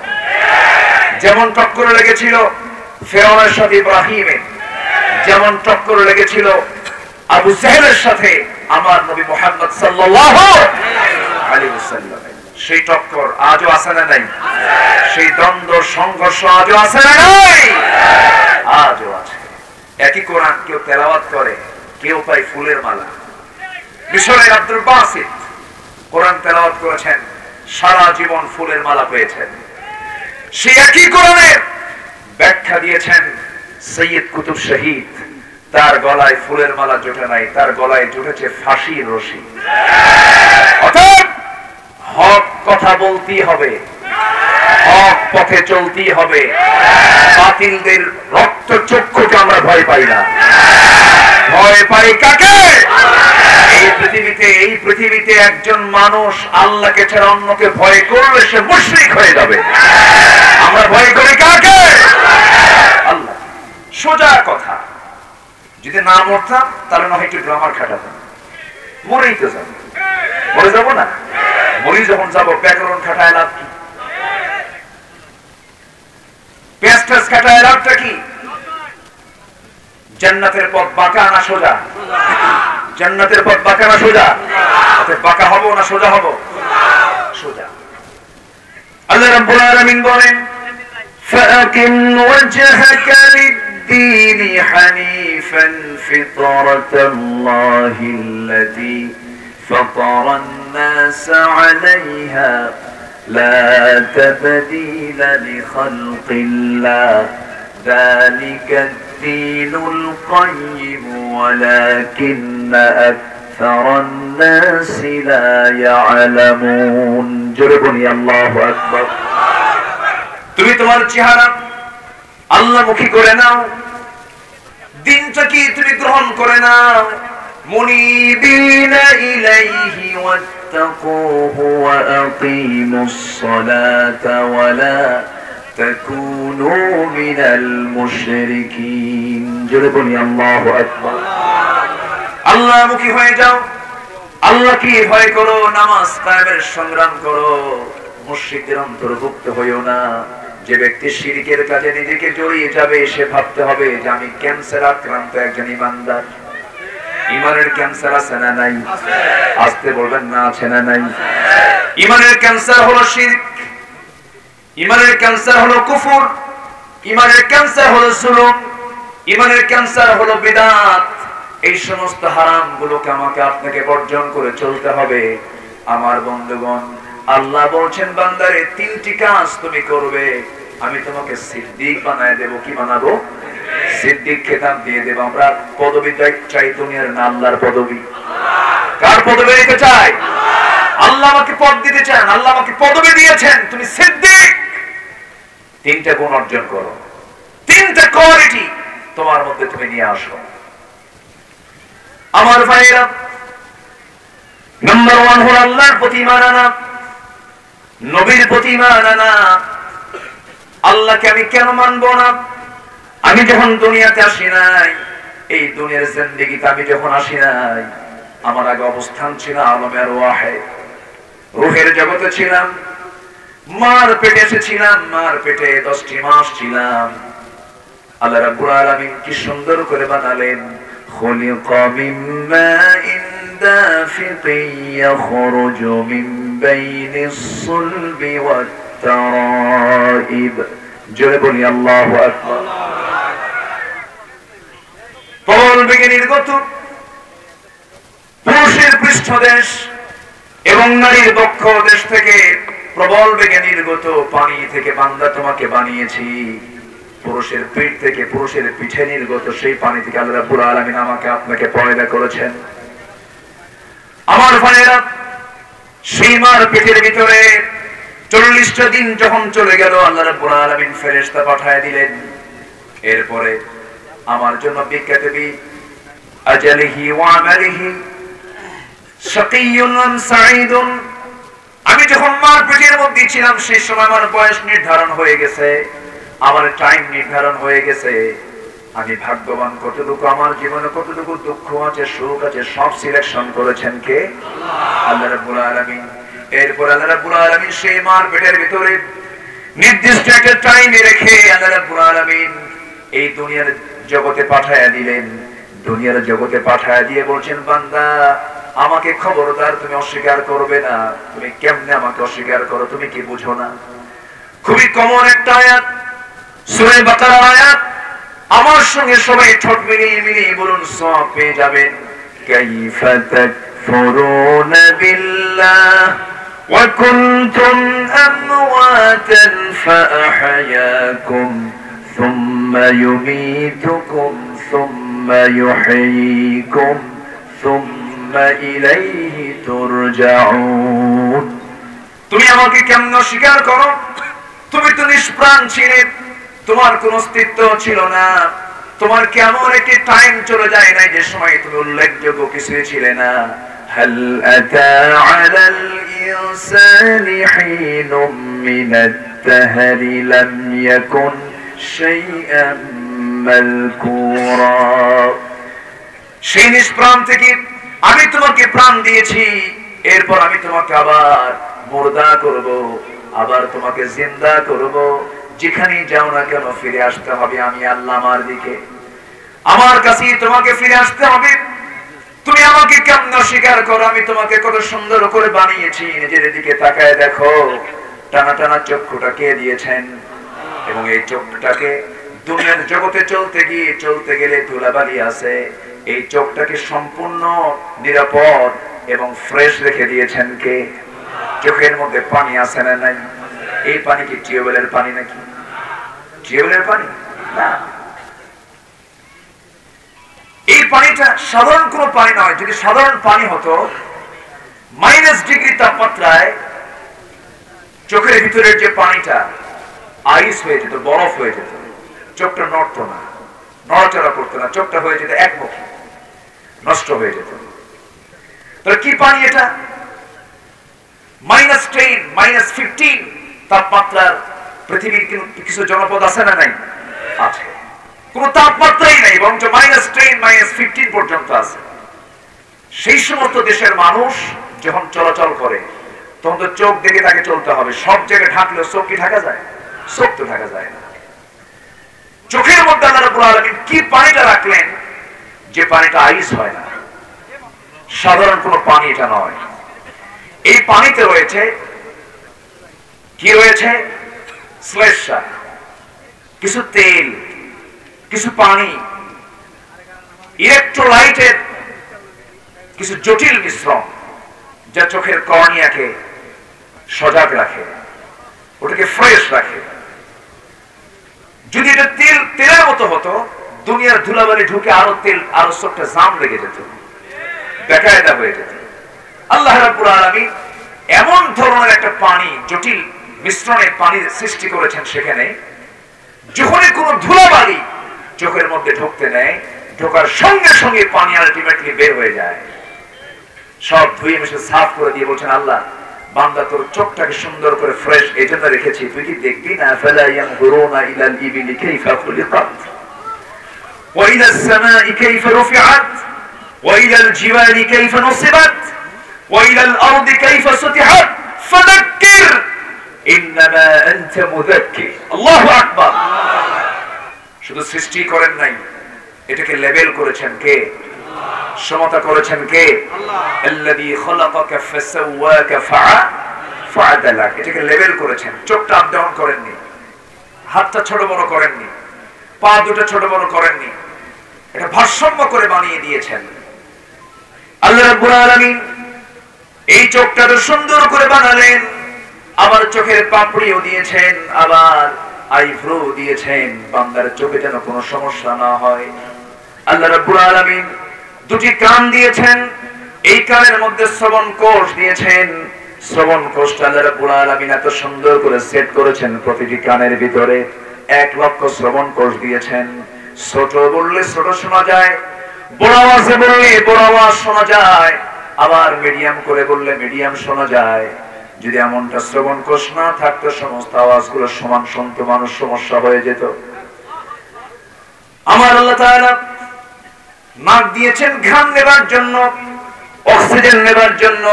যেমন টক্কর লেগেছিল ফেরাউনের সাথে ইব্রাহিমের, যেমন টক্কর লেগেছিল আবু জাহেলের সাথে আমার নবী মুহাম্মদ সাল্লাল্লাহু আলাইহি ওয়াসাল্লাম। সেই টক্কর আজও আছে না নাই? সেই দ্বন্দ্ব, সংঘর্ষ আজও আছে না নাই? আজও আছে। একই কোরআন কেউ তেলাওয়াত করে, কেউ পায় ফুলের মালা। মিশরের আব্দুল বাসিত কোরআন তেলাওয়াত করেছেন, সারা জীবন ফুলের মালা পেয়েছেন। সেই একই কোরআনের ব্যাখ্যা দিয়েছেন সৈয়দ কুতুব শহীদ। তার গলায় ফুলের মালা জোটে নাই, তার গলায় জুটেছে ফাঁসির রশি। অর্থাৎ হক কথা বলতেই হবে, হক পথে চলতেই হবে। বাতিলদের রক্ত চক্ষুকে আমরা ভয় পাই না। ভয় পাই কাকে? এই পৃথিবীতে একজন মানুষ আল্লাহকে ছাড়া অন্যকে ভয় করলে সে মুশরিক হয়ে যাবে। আমরা ভয় করি কাকে? আল্লাহ। সোজা কথা, যদি না মরতাম তাহলে না হয় একটু গ্রামার খাটাতাম। মরেই তো যাবো, মরে যাবো না? মরি যখন যাবো, ব্যাকরণ খাটায় লাভ কি? পেস্টাস খাটায় লাভটা কি? জান্নাতের পথ বাঁকা না সোজা? জান্নাতের পথ বাঁকা না সোজা? বাঁকা হবো না সোজা হবো? সোজা। আল্লাহ রাব্বুল আলামিন বলেন, ফাকিম ওয়াজহাকা লিদ-দীনি হানিফান ফিতরাতাল্লাহিল্লাতী ফাতারান-নাস আলাইহা লা তাবদীলা লিখালকিল্লাহ যালিকা দ্বীনুল কাইয়্যিম ওয়ালাকিন্না আকসারান-নাস লা ইয়ালামুন। জোরে বলি আল্লাহু আকবার। তুমি তোমার চেহারা আল্লাহমুখী করে নাও, দিনটাকে তুমি গ্রহণ করে নাও। মুনিবিনা ইলাইহি ওয়াত্তাকুহু ওয়া আকিমুস সালাতা ওয়া লা তাকুনু মিনাল মুশরিকিন। জোরে বলি আল্লাহু আকবার। আল্লাহমুখী হয়ে যাও, আল্লাহকে ভয় করো, নামাজ কায়েমের সংগ্রাম করো, মুশরিকদের অন্তর্ভুক্ত হইও না। যে ব্যক্তি শিরকের কাজে নিজেকে জড়িয়ে যাবে, সে ভাবতে হবে যে আমি ক্যান্সার আক্রান্ত একজন ইমানদার। ইমানের ক্যান্সার আছে না নাই? আসতে বলবেন না আছে না নাই? ইমানের ক্যান্সার হলো শিরক, ইমানের ক্যান্সার হলো কুফর, ইমানের ক্যান্সার হলো জুলুম, ইমানের ক্যান্সার হলো বিদআত। এই সমস্ত হারাম গুলোকে আমাকে আপনাকে বর্জন করে চলতে হবে। আমার বন্ধুগণ, আল্লাহ বলছেন বান্দারে তিনটি কাজ তুমি করবে, আমি তোমাকে সিদ্দিক বানায় দেব। কি বানাবো? সিদ্দিক খেতাব দিয়ে দেব। আমরা পদবি চাই দুনিয়ার না আল্লাহর পদবি? কার পদবি নিতে চাই? আল্লাহ আমাকে পদ দিতে চান, আল্লাহ আমাকে পদবি দিয়েছেন, তুমি সিদ্দিক। তিনটা গুণ অর্জন করো, তিনটা কোয়ালিটি তোমার মধ্যে তুমি নিয়ে আসো। আমার ভাইরা, নাম্বার 1 হলো আল্লাহর প্রতি ঈমান আনা, নবীর প্রতি ঈমান আনা। আল্লাহকে আমি কেন মানবো না? আমি যখন দুনিয়াতে আসি নাই, এই দুনিয়ার জিন্দেগিতে আমি যখন আসি নাই, আমার আগে অবস্থান ছিল আলমের ওয়াহে, রূহের জগতে ছিলাম। মার পেটে এসেছিলাম, মার পেটে 10টি মাস ছিলাম। আল্লাহ রাব্বুল আলামিন কি সুন্দর করে বানালেন, খুলিকা মিন মাইন দাফিকিন ইয়াখরুজু মিন বাইনিস সুলবি ওয়াত তারাইব। জোরে বলি আল্লাহু আকবার। প্রবল বেগে নির্গত পুরুষের পৃষ্ঠদেশ এবং নারীর বক্ষ দেশ থেকে প্রবল বেগে নির্গত পানি থেকে বান্দা তোমাকে বানিয়েছি। পুরুষের পিঠ থেকে, পুরুষের পিঠে নির্গত সেই পানি থেকে আল্লাহ রাব্বুল আলামিন আমাকে আপনাকে পয়দা করেছেন। আমার ভাইয়েরা, সেই মার পেটের ভিতরে 40টা দিন যখন চলে গেল, আল্লাহ রাব্বুল আলামিন ফেরেশতা পাঠিয়ে দিলেন। এরপরে আমার জন্য বিজ্ঞাতবি আজালিহি ওয়া আমালিহি শাকিয়ুন আম সাঈদুন। আমি যখন মার পেটের মধ্যে ছিলাম সেই সময় আমার বয়স নির্ধারণ হয়ে গেছে, আমার টাইম নির্ধারণ হয়ে গেছে। আমি ভাগ্যবান কতটুকু, আমার জীবনে কতটুকু দুঃখ আছে, সুখ আছে, সব সিলেকশন করেছেন কে? আল্লাহ রাব্বুল আলামিন। এরপর আল্লাহ রাব্বুল আলামিন সেই মার পেটের ভিতরে নির্দিষ্ট একটা টাইমে রেখে আল্লাহ রাব্বুল আলামিন এই দুনিয়ার জগতে পাঠায়া দিলেন। দুনিয়ার জগতে পাঠায়া দিয়ে বলছেন, বান্দা আমাকে খবরদার তুমি অস্বীকার করবে না। তুমি কেমনে আমাকে অস্বীকার করো, তুমি কি বুঝো না? খুবই কমন একটা আয়াত, সূরা বাকারার আয়াত। আমার সঙ্গে সবাই ঠোঁট মিলিয়ে মিলিয়ে বলুন, সওয়াব পেয়ে যাবেন। কাইফা তাকফুরুনা বিল্লাহ ওয়া কুনতুম আমওয়াতান ফাআহয়াকুম সুম্মা ইউমীতুকুম সুম্মা ইউহয়ীকুম সুম্মা ইলাইহি তুরজাউন। তুমি আমাকে কেমন অস্বীকার করো? তুমি তো নিষ্প্রাণ ছিলে, তোমার কোনো অস্তিত্ব ছিল না। তোমার কেমন একটি টাইম চলে যায় নাই যে সময় তুমি উল্লেখযোগ্য কিছুই ছিলে না। হাল আতা আলাল ইনসানি হিনুম মিনাত তাহরি লাম ইয়াকুন শাইআন মাযকুরা। সেই নিষ্প্রাণ থেকে আমি তোমাকে প্রাণ দিয়েছি, এরপর আমি তোমাকে আবার মুর্দা করব, আবার তোমাকে জিন্দা করব। যেখানে যাও না কেন ফিরে আসতে হবে আমি আল্লাহ আমার দিকে, আমার কাছে তোমাকে ফিরে আসতে হবে। তুমি আমাকে কেমন অস্বীকার করো? আমি তোমাকে কত সুন্দর করে বানিয়েছি, নিজের দিকে তাকায় দেখো। টানা টানা চক্ষুটা কে দিয়েছেন? এবং এই চোখটাকে দুনিয়ার জগতে চলতে গেলে ধুলাবালি আছে, এই চোখটাকে সম্পূর্ণ নিরাপদ এবং ফ্রেশ রেখে দিয়েছেন কে? চোখের মধ্যে পানি আছে না নাই? এই পানি কি টিউবওয়েলের পানি নাকি? টিউবওয়েলের পানি না, এই পানিটা সাধারণ কোনো পানি নয়। যদি সাধারণ পানি হতো, -ডিগ্রি তাপমাত্রায় চোখের ভিতরের যে পানিটা আইস হয়ে যেত, বরফ হয়ে যেত, চোখটা নড়তো না, নড়াচড়া করতো না, চোখটা হয়ে যেত একমুখী, নষ্ট হয়ে যেত। তাহলে কি পানি এটা? -10, -15 তাপমাত্রার পৃথিবীর কিছু জনপদ আছে না নাই? আছে। কোন তাপমাত্রাই নাই, বরঞ্চ -10, -15 পর্যন্ত আছে। সেই সমস্ত দেশের মানুষ যখন চলাচল করে তখন তো চোখ দেখে তাকে চলতে হবে। সব জায়গায় ঢাকলেও চোখ কি ঢাকা যায়? চোখ তো ঢাকা যায় না। চোখের মধ্যে আল্লাহ রাব্বুল আলামিন কি পানিটা রাখলেন যে পানিটা আইস হয় না, সাধারণ কোনো পানি এটা নয়। এই পানিতে রয়েছে কি? রয়েছে শ্লেষ্মা, কিছু তেল, কিছু পানি, ইলেকট্রোলাইটের কিছু জটিল মিশ্রণ, যা চোখের কর্নিয়াকে সজাগ রাখে, ওটাকে ফ্রেশ রাখে। যদি এটা তেলের মতো হতো, দুনিয়ার ধুলাবালি ঢুকে আরো তেল আরো সবটা জাম লেগে যেত, বেকায়দা হয়ে যেত। আল্লাহ রাব্বুল আলামিন এমন ধরনের একটা পানি, জটিল মিশ্রণের পানি সৃষ্টি করেছেন সেখানে, যখনই কোনো ধুলাবালি চোখের মধ্যে ঢুকতে নেয়, ঢোকার সঙ্গে সঙ্গে পানি আলটিমেটলি বের হয়ে যায়, সব ধুয়ে মিশে সাফ করে দিয়ে বলছেন, আল্লাহ বান্দা তোর চোখটাকে সুন্দর করে ফ্রেশ এই জন্য রেখেছি, তুই কি দেখবি না? ফালা ইয়ানজুরুনা ইলাল ইবিলি কাইফা খুলিকাত ওয়া ইলাস সামাই কাইফা রুফিআত ওয়া ইলাল জিবালি কাইফা নুসিবাত ওয়া ইলাল আরদি কাইফা সুতিহাত ফাযাক্কির ইন্নামা আনতা মুযাক্কির। আল্লাহু আকবার। শুধু সৃষ্টি করেন নাই, এটাকে লেবেল করেছেন কে? সমতা করেছেন কে? আল্লাযী খালাকাকা ফাসাওয়াকা ফাআদালাক। এটাকে লেবেল করেছেন। চোখটা আপ ডাউন করেননি, হাতটা ছোট বড় করেননি, পা দুটো ছোট বড় করেননি, এটা ভারসাম্য করে বানিয়ে দিয়েছেন আল্লাহ রাব্বুল আলামিন। এই চোখটা তো সুন্দর করে বানালেন, আবার চোখের পাপড়িও দিয়েছেন, আবার আইব্রো দিয়েছেন, বান্দার চোখে যেন কোনো সমস্যা না হয়। আল্লাহ রাব্বুল আলামিন দুটি কান দিয়েছেন, এই কানের মধ্যে শ্রবণ কোষ দিয়েছেন। শ্রবণ কোষটা আল্লাহ রাব্বুল আলামিন এত সুন্দর করে সেট করেছেন, প্রতিটি কানের ভিতরে 1 লক্ষ শ্রবণ কোষ দিয়েছেন। ছোট বললে ছোট শোনা যায়, বড় আওয়াজে বললে বড় আওয়াজ শোনা যায়, আবার মিডিয়াম করে বললে মিডিয়াম শোনা যায়। যদি এমনটা শ্রবণ কোষ না থাকতো, সমস্ত আওয়াজগুলো সমান শুনতো, মানুষ সমস্যা হয়ে যেত। আমার আল্লাহ তাআলা নাক দিয়েছেন ঘ্রাণ নেবার জন্য, অক্সিজেন নেবার জন্য।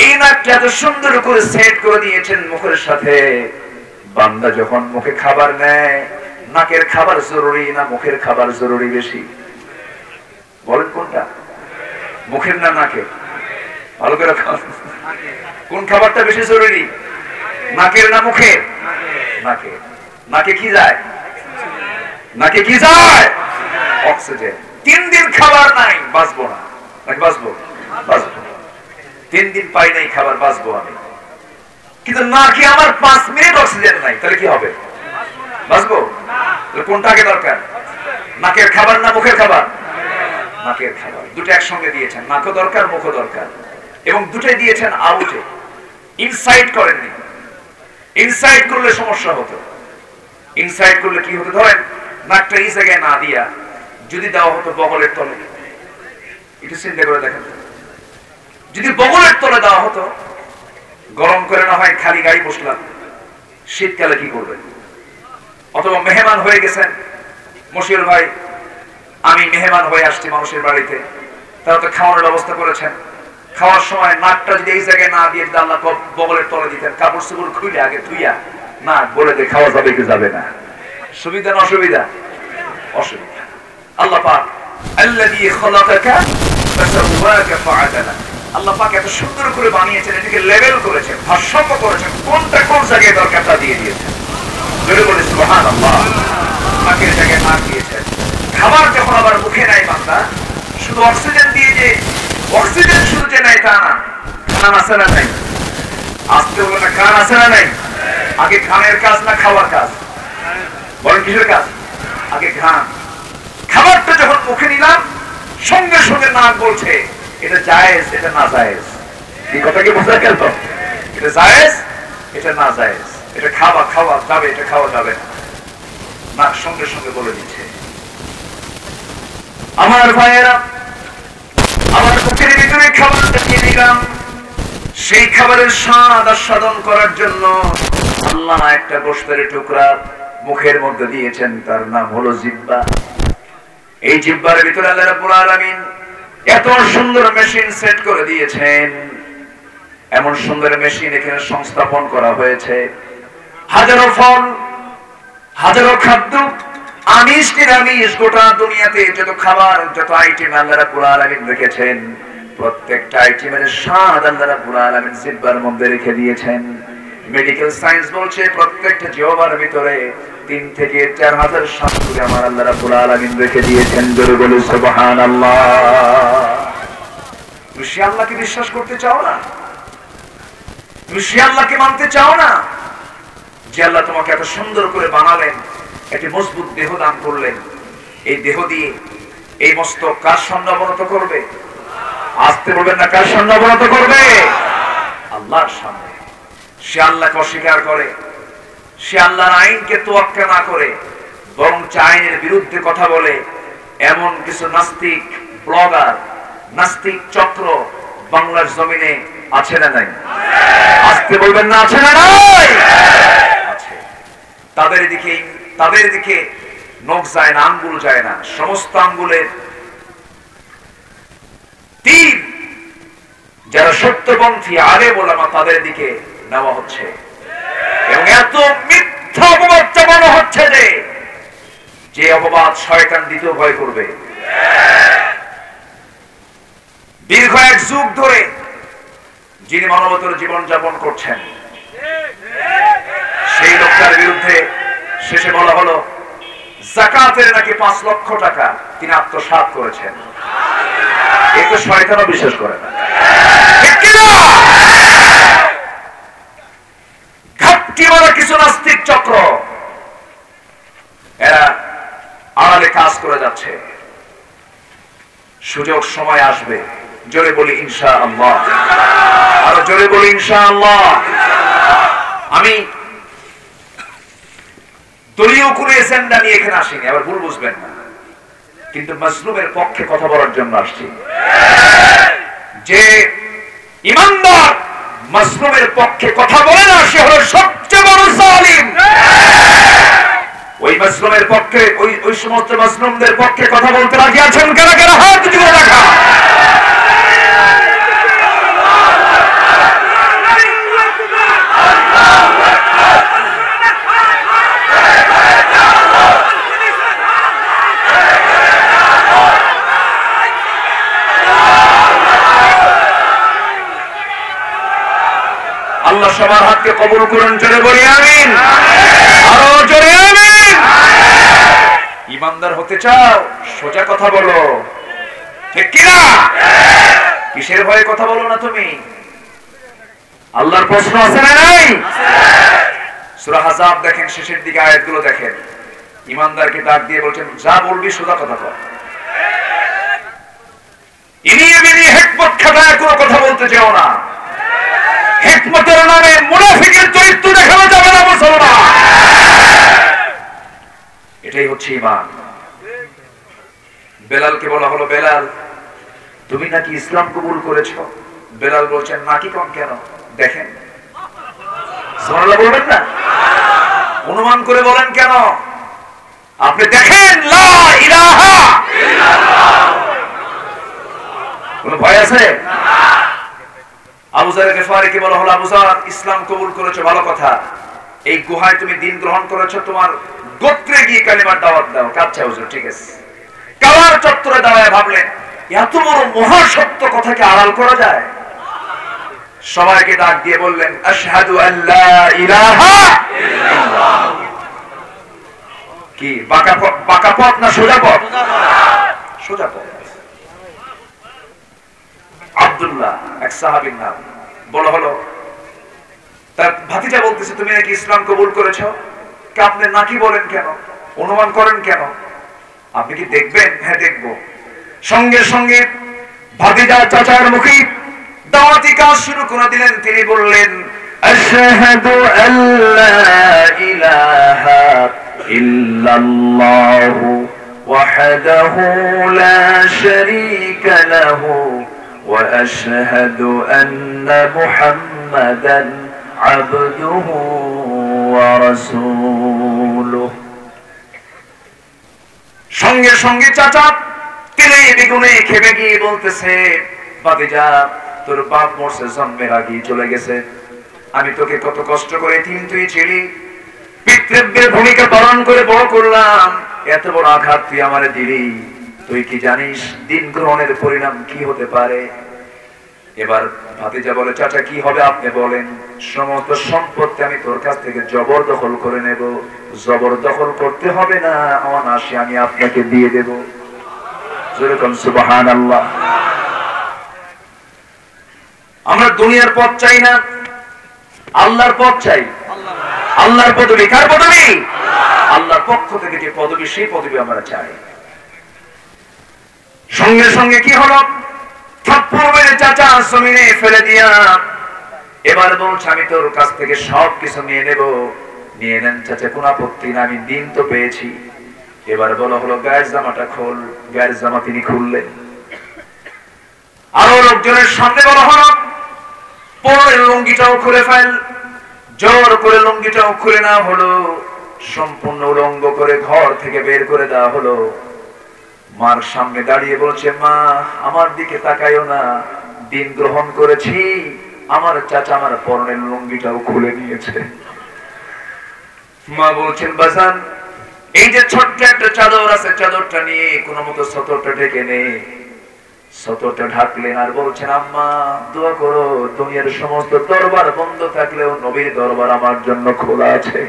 এই নাকটা এত সুন্দর করে সেট করে দিয়েছেন মুখের সাথে। বান্দা যখন মুখে খাবার নেয়, নাকের খাবার জরুরি না মুখের খাবার জরুরি বেশি? বলেন কোনটা? মুখের না নাকের? ভালো করে কোন খাবারটা বেশি জরুরি? নাকের না মুখের? নাকের। নাকে কি যায়? নাকে কি যায়? অক্সিজেন। 3 দিন খাবার নাই, বাঁচবো না। নাকি বাঁচবো? বাঁচবো। 3 দিন পাই নাই খাবার, বাঁচবো আমি। কিন্তু নাকে আমার 5 মিনিট অক্সিজেন নাই, তাহলে কি হবে? বাঁচবো? তাহলে কোনটা আগে দরকার? নাকের খাবার না মুখের খাবার? নাকের খাবার। দুটো একসঙ্গে দিয়েছেন, নাকও দরকার মুখও দরকার, এবং দুটোই দিয়েছেন আউটে, ইনসাইড করেননি। ইনসাইড করলে সমস্যা হতো। ইনসাইড করলে কি হতো? ধরেন নাকটা এই জায়গায় না দিয়া যদি দেওয়া হতো বগলের তলে, একটু চিন্তা করে দেখেন, যদি বগলের তলে দেওয়া হতো, গরম করে না হয় খালি গায়ে বসলাম, শীতকালে কি করবেন? অথবা মেহমান হয়ে গেছেন, মশিউর ভাই আমি মেহমান হয়ে আসছি মানুষের বাড়িতে, তারা তো খাওয়ানোর ব্যবস্থা করেছেন, খাওয়ার সময় নাকটা যদি এই জায়গায় না দিয়ে আল্লাহ বগলের তলে দিতেন, কাপড় চোপড় খুলে আগে ধুইয়া না বলে দিয়ে খাওয়া যাবে কি যাবে না? সুবিধা না অসুবিধা? অসুবিধা। আল্লাহ পাক আল্লাযী খালাকাকা ফাসাওয়াকা ফাআদালা, আল্লাহ পাক এত সুন্দর করে বানিয়েছেন, এটাকে লেভেল করেছেন, ভারসাম্য করেছেন, কোনটা কোন জায়গায় দরকার তা দিয়ে দিয়েছেন। জোরে বলে সুবহানাল্লাহ। নাকের জায়গায় নাক দিয়েছেন। খাবার যখন আবার মুখে নেয় বান্দা, শুধু অক্সিজেন দিয়ে যে অক্সিজেন শুধু যে নেয় তা না, কান আছে না নাই? আসতে হলো না, কান আছে না নাই? আগে ঘ্রাণের কাজ না খাওয়ার কাজ? বলেন কিসের কাজ? আগে ঘ্রাণ। খাবারটা যখন মুখে নিলাম, সঙ্গে সঙ্গে নাক বলছে এটা জায়েজ, এটা না জায়েজ। এই কথা কি বোঝা গেল? এটা জায়েজ, এটা না জায়েজ, এটা খাওয়া খাওয়া যাবে, এটা খাওয়া যাবে না। নাক সঙ্গে সঙ্গে বলে দিচ্ছে। আমার ভাইয়েরা, আমার মুখের ভিতরে খাবারটা দিয়ে দিলাম, সেই খাবারের স্বাদ আস্বাদন করার জন্য আল্লাহ একটা গোশতের টুকরা মুখের মধ্যে দিয়েছেন, তার নাম হলো জিহ্বা। এই জিহ্বার ভিতরে আল্লাহ রাব্বুল আলামিন এত সুন্দর মেশিন সেট করে দিয়েছেন, এমন সুন্দর মেশিন এখানে সংস্থাপন করা হয়েছে। হাজারো ফল, হাজারো খাদ্য, আমিষ নিরামিষ, গোটা দুনিয়াতে যত খাবার, যত আইটেম আল্লাহ রাব্বুল আলামিন রেখেছেন, প্রত্যেকটা আইটেমের স্বাদ আল্লাহ রাব্বুল আলামিন জিহ্বার মধ্যে রেখে দিয়েছেন। মেডিকেল সায়েন্স বলছে প্রত্যেকটা জিহ্বার ভিতরে 3 থেকে 4000 স্বাদ আমার আল্লাহ রাব্বুল আলামিন রেখে দিয়েছেন। জোরে বলে সুবহানাল্লাহ। তুমি সে আল্লাহকে বিশ্বাস করতে চাও না? তুমি সে আল্লাহকে মানতে চাও না যে আল্লাহ তোমাকে এত সুন্দর করে বানালেন, একটি মজবুত দেহ দান করলেন, এই দেহ দিয়ে এই মস্তক কার সামনে অবনত করবে? আসতে বলবেন না, কার সামনে অবনত করবে? আল্লাহর সামনে। সে আল্লাহকে অস্বীকার করে, সে আল্লাহর আইনকে তোয়াক্কা না করে বরং আইনের বিরুদ্ধে কথা বলে, এমন কিছু নাস্তিক ব্লগার, নাস্তিক চক্র বাংলার জমিনে আছে না নাই? আসতে বলবেন না, আছে না নাই? আছে। তাদের দিকে নখ যায় না, আঙ্গুল যায় না, সমস্ত আঙ্গুলের তীর যারা সত্যপন্থী আলেম ওলামা তাদের দিকে নেওয়া হচ্ছে এবং এত মিথ্যা অপবাদ চাপানো হচ্ছে যে অপবাদ শয়তান দিতেও ভয় করবে। দীর্ঘ এক যুগ ধরে যিনি মানবতার জীবন যাপন করছেন সেই লোকটার বিরুদ্ধে শেষে বলা হলো যাকাতের নাকি ৫ লক্ষ টাকা তিনি আত্মসাৎ করেছেন। এ তো শয়তানও বিশ্বাস করে না। ঘাপটি মারা কিছু নাস্তিক চক্র এরা আড়ালে কাজ করে যাচ্ছে। সুযোগ সময় আসবে, জোরে বলি ইনশাআল্লাহ, আরো জোরে বলি ইনশাআল্লাহ। আমি দলীয় কোনো এজেন্ডা নিয়ে এখানে আসিনি, আবার ভুল বুঝবেন না, কিন্তু মাজলুমের পক্ষে কথা বলার জন্য আসছি। যে ইমানদার মাজলুমের পক্ষে কথা বলে না সে হলো সবচেয়ে বড় জালিম। ওই মাজলুমের পক্ষে, ওই সমস্ত মাজলুমদের পক্ষে কথা বলতে রাজি আছেন কারা কারা? হাত তুলে রাখা। আল্লাহ সবার হাতকে কবুল করুন, জোরে বলি আমিন, আরো জোরে আমিন। ইমানদার হতে চাও, সোজা কথা বলো, ঠিক কিনা? কিসের ভয়ে কথা বলো না তুমি? আল্লাহর প্রশ্ন আছে না নাই? সূরা আহজাব দেখেন, শেষের দিকে আয়াতগুলো দেখেন, ইমানদারকে ডাক দিয়ে বলছেন যা বলবি সোজা কথা বল, ইনিয়ে বিনিয়ে হিকমত খাটায় কোনো কথা বলতে যেও না। হিকমতের নামে মুনাফিকের চরিত্র দেখানো যাবে না মুসলমান। এটাই হচ্ছে ঈমান। বেলালকে বলা হলো, বেলাল তুমি নাকি ইসলাম কবুল করেছো? বেলাল বলছেন নাকি কম কেন? দেখেন, সুবহানাল্লাহ বলবেন না? অনুমান করে বলেন কেন? আপনি দেখেন, লা ইলাহা ইল্লাল্লাহ। কোনো ভয় আছে? আবু যার গিফারীকে বলা হলো, আবু যার ইসলাম কবুল করেছো, ভালো কথা, এই গুহায় তুমি দিন গ্রহণ করেছো, তোমার গোত্রে গিয়ে কালিমার দাওয়াত দাও। কাচ্চা হুজুর, ঠিক আছে। কালার চত্বরে দাঁড়ায় ভাবলেন এত বড় মহাসত্য কথাকে আড়াল করা যায়? সবাইকে ডাক দিয়ে বললেন আশহাদু আল্লা ইলাহা ইল্লাল্লাহ। কি বাঁকা পথ না সোজা পথ? সোজা পথ। আব্দুল্লাহ এক সাহাবীর নাম, বলা হলো তার ভাতিজা বলতেছে তুমি নাকি ইসলাম কবুল করেছো? আপনি নাকি বলেন কেন, অনুমান করেন কেন? আপনি কি দেখবেন? হ্যাঁ দেখবো। সঙ্গে সঙ্গে ভাতিজা চাচার মুখে দাওয়াতি কাজ শুরু করে দিলেন। তিনি বললেন আশহাদু আল্লা ইলাহা ইল্লাল্লাহু ওয়াহদাহু লা শারীকা লাহু ওয়া আশহাদু আন্না মুহাম্মাদান আবদুহু ওয়া রাসূলুহু। সঙ্গে সঙ্গে চাচা তিলে বেগুনে খেপে গিয়ে বলতেছে ভাতিজা তোর বাপ মরছে জন্মের আগেই চলে গেছে, আমি তোকে কত কষ্ট করে তুই ছিলি, পিতৃব্যের ভূমিকা পালন করে বড় করলাম, এত বড় আঘাত তুই আমারে দিলি, তুই কি জানিস দিন গ্রহণের পরিণাম কি হতে পারে? এবার ভাতিজা বলে চাচা কি হবে আপনি বলেন, সমস্ত সম্পত্তি আমি তোর কাছ থেকে জবরদখল করে নেব। জবরদখল করতে হবে না, অনায়াসে আমি আপনাকে দিয়ে দেব। যেরকম সুবহানাল্লাহ। আমরা দুনিয়ার পথ চাই না, আল্লাহর পথ চাই। আল্লাহর পদবি কার পদবি? আল্লাহর পক্ষ থেকে যে পদবি, সেই পদবি আমরা চাই। সঙ্গে সঙ্গে কি হলো, থাপ্পড় মেরে চাচা জমিনে ফেলে দিয়া এবার বলছে আমি তোর কাছ থেকে সব কিছু নিয়ে নেব। নিয়ে নেন চাচা, কোন আপত্তি না, আমি দিন তো পেয়েছি। এবার বলা হলো গায়ের জামাটা খোল। গায়ের জামা তিনি খুললেন। আরো লোকজনের সামনে বলা হলো পরের লুঙ্গিটাও খুলে ফেল। জোর করে লুঙ্গিটাও খুলে না হলো, সম্পূর্ণ উলঙ্গ করে ঘর থেকে বের করে দেওয়া হলো। মার সামনে দাঁড়িয়ে বলছে, মা আমার দিকে তাকাইও না, দিন গ্রহণ করেছি। আমার চাচা আমার পরনের লুঙ্গিটাও খুলে নিয়েছে। মা বলছেন, বাজান এই যে ছোট্ট একটা চাদর আছে, চাদরটা নিয়ে কোনো মতো সতরটা ঢেকে নে। সতরটা ঢাকলেন আর বলছেন, আম্মা দোয়া করো, দুনিয়ার সমস্ত দরবার বন্ধ থাকলেও নবীর দরবার আমার জন্য খোলা আছে।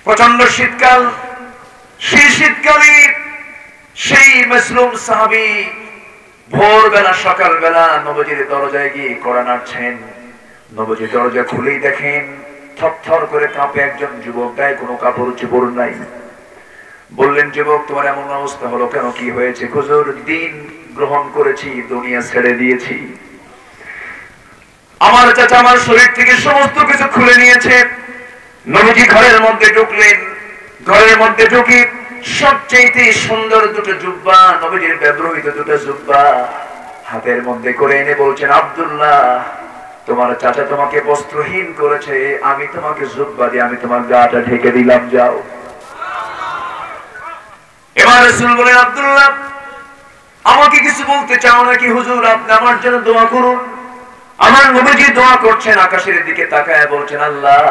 প্রচন্ড শীতকাল। সেই শীতকালে সেই মাসলুম সাহাবী ভোরবেলা সকালবেলা নবীজির দরজায় গিয়ে কড়া নাড়ছেন। নবীজির দরজা খুলেই দেখেন থরথর করে কাঁপে একজন যুবক, গায়ে কোনো কাপড় চোপড় নাই। বললেন, যুবক তোমার এমন অবস্থা হলো কেন, কি হয়েছে? হুজুর দিন গ্রহণ করেছি, দুনিয়া ছেড়ে দিয়েছি। আমার চাচা আমার শরীর থেকে সমস্ত কিছু খুলে নিয়েছে। নবীজি ঘরের মধ্যে ঢুকলেন। ঘরের মধ্যে ঢুকে সবচেয়ে সুন্দর দুটো জুব্বা, নবীজির ব্যবহৃত দুটো জুব্বা হাতের মধ্যে করে এনে বলছেন, আব্দুল্লাহ তোমার চাচা তোমাকে বস্ত্রহীন করেছে, আমি তোমাকে জুব্বা দিয়ে আমি তোমার গাটা ঢেকে দিলাম, যাও। এবার রাসূল বলেন, আব্দুল্লাহ আমাকে কিছু বলতে চাও নাকি? হুজুর আপনি আমার জন্য দোয়া করুন। আমার নবীজি দোয়া করছেন, আকাশের দিকে তাকায় বলছেন, আল্লাহ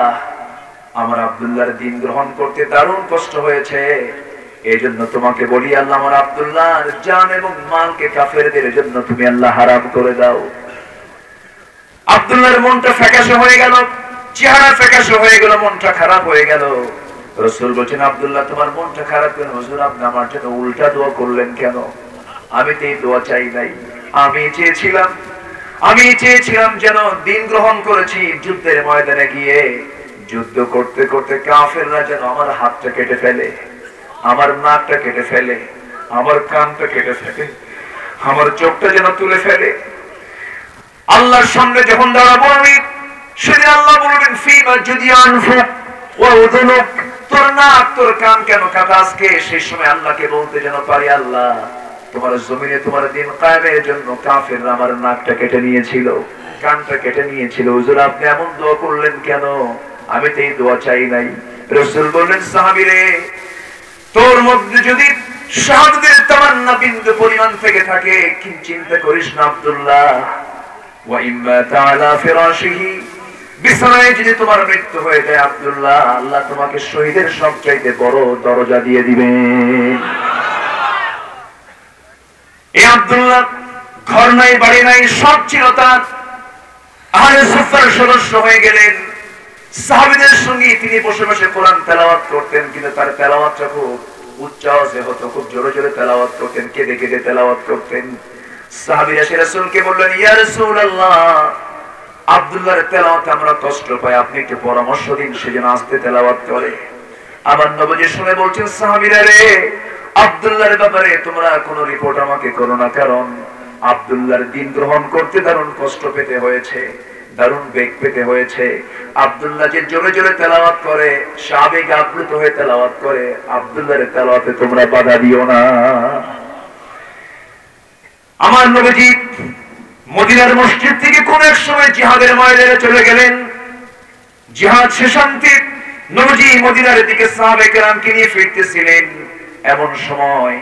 আমার আব্দুল্লাহর দিন গ্রহণ করতে দারুণ কষ্ট হয়েছে, এই জন্য তোমাকে বলি আল্লাহ আমার আব্দুল্লাহর জান এবং মালকে কাফেরদের জন্য তুমি আল্লাহ হারাম করে দাও। আব্দুল্লাহর মনটা ফ্যাকাশে হয়ে গেল, চেহারা ফ্যাকাশে হয়ে গেল, মনটা খারাপ হয়ে গেল। রাসূল বলেন, আব্দুল্লাহ তোমার মনটা খারাপ কেন? হুজুর আপনি আমার জন্য উল্টা দোয়া করলেন কেন? আমি তো এই দোয়া চাই নাই। আমি চেয়েছিলাম যেন দিন গ্রহণ করেছি, যুদ্ধের ময়দানে গিয়ে যুদ্ধ করতে করতে কাফেররা যেন আমার হাতটা কেটে ফেলে, আমার নাকটা কেটে ফেলে, আমার কানটা কেটে ফেলে, আমার চোখটা যেন তুলে ফেলে। আল্লাহর সামনে যখন দাঁড়াবো আমি, সেদিন আল্লাহ বলবেন, ফিমা যদি আনফুক ওয়া উযুনুক, তোর নাক তোর কান কেন কাটা আজকে? সেই সময় আল্লাহকে বলতে যেন পারি, আল্লাহ তোমার জমিনে তোমার দিন কায়েমের জন্য কাফেররা আমার নাকটা কেটে নিয়েছিল, কানটা কেটে নিয়েছিল। হুজুর আপনি এমন দোয়া করলেন কেন? আমি তো এই দোয়া চাই নাই। রাসূল বললেন, সাহাবী রে তোর মধ্যে যদি শাহাদাতের তামান্না বিন্দু পরিমাণ থেকে থাকে, কি চিন্তা করিস না আব্দুল্লাহ, ওয়া ইম্মা তাআলা ফিরাশিহি, বিছানায় যদি তোমার মৃত্যু হয়ে যায় আব্দুল্লাহ, আল্লাহ তোমাকে শহীদের সবচাইতে বড় দরজা দিয়ে দিবেন। এই আব্দুল্লাহ ঘর নাই বাড়ি নাই, সব ছিল তার। আহলে সুফার সদস্য হয়ে গেলেন। সাহাবীদের সঙ্গে তিনি বসে বসে কোরআন তেলাওয়াত করতেন, কিন্তু তার তেলাওয়াতটা খুব উচ্চ আওয়াজে হতো, খুব জোরে জোরে তেলাওয়াত করতেন, কেঁদে কেঁদে তেলাওয়াত করতেন। সাহাবীরা এসে রাসূলকে বললেন, ইয়া রাসূলুল্লাহ আব্দুল্লাহর তেলাওয়াতে আমরা কষ্ট পাই, আপনি একটু পরামর্শ দিন সে যেন আস্তে তেলাওয়াত করে। আমার নবীজি শুনে বলছেন, সাহাবীরা রে আব্দুল্লাহর ব্যাপারে তোমরা কোনো রিপোর্ট আমাকে করো না, কারণ আব্দুল্লাহর দিন গ্রহণ করতে দারুণ কষ্ট পেতে হয়েছে, দারুণ বেগ পেতে হয়েছে। আব্দুল্লাহ যে জোরে জোরে তেলাওয়াত করে, আবেগে আপ্লুত হয়ে তেলাওয়াত করে, আব্দুল্লাহর তেলাওয়াতে তোমরা বাধা দিও না। আমার নবীজি মদিনার মসজিদ থেকে কোন এক সময় জিহাদের ময়দানে চলে গেলেন। জিহাদ শেষান্তে নবীজি মদিনার দিকে সাহাবায়ে কেরামকে নিয়ে ফিরতেছিলেন। এমন সময়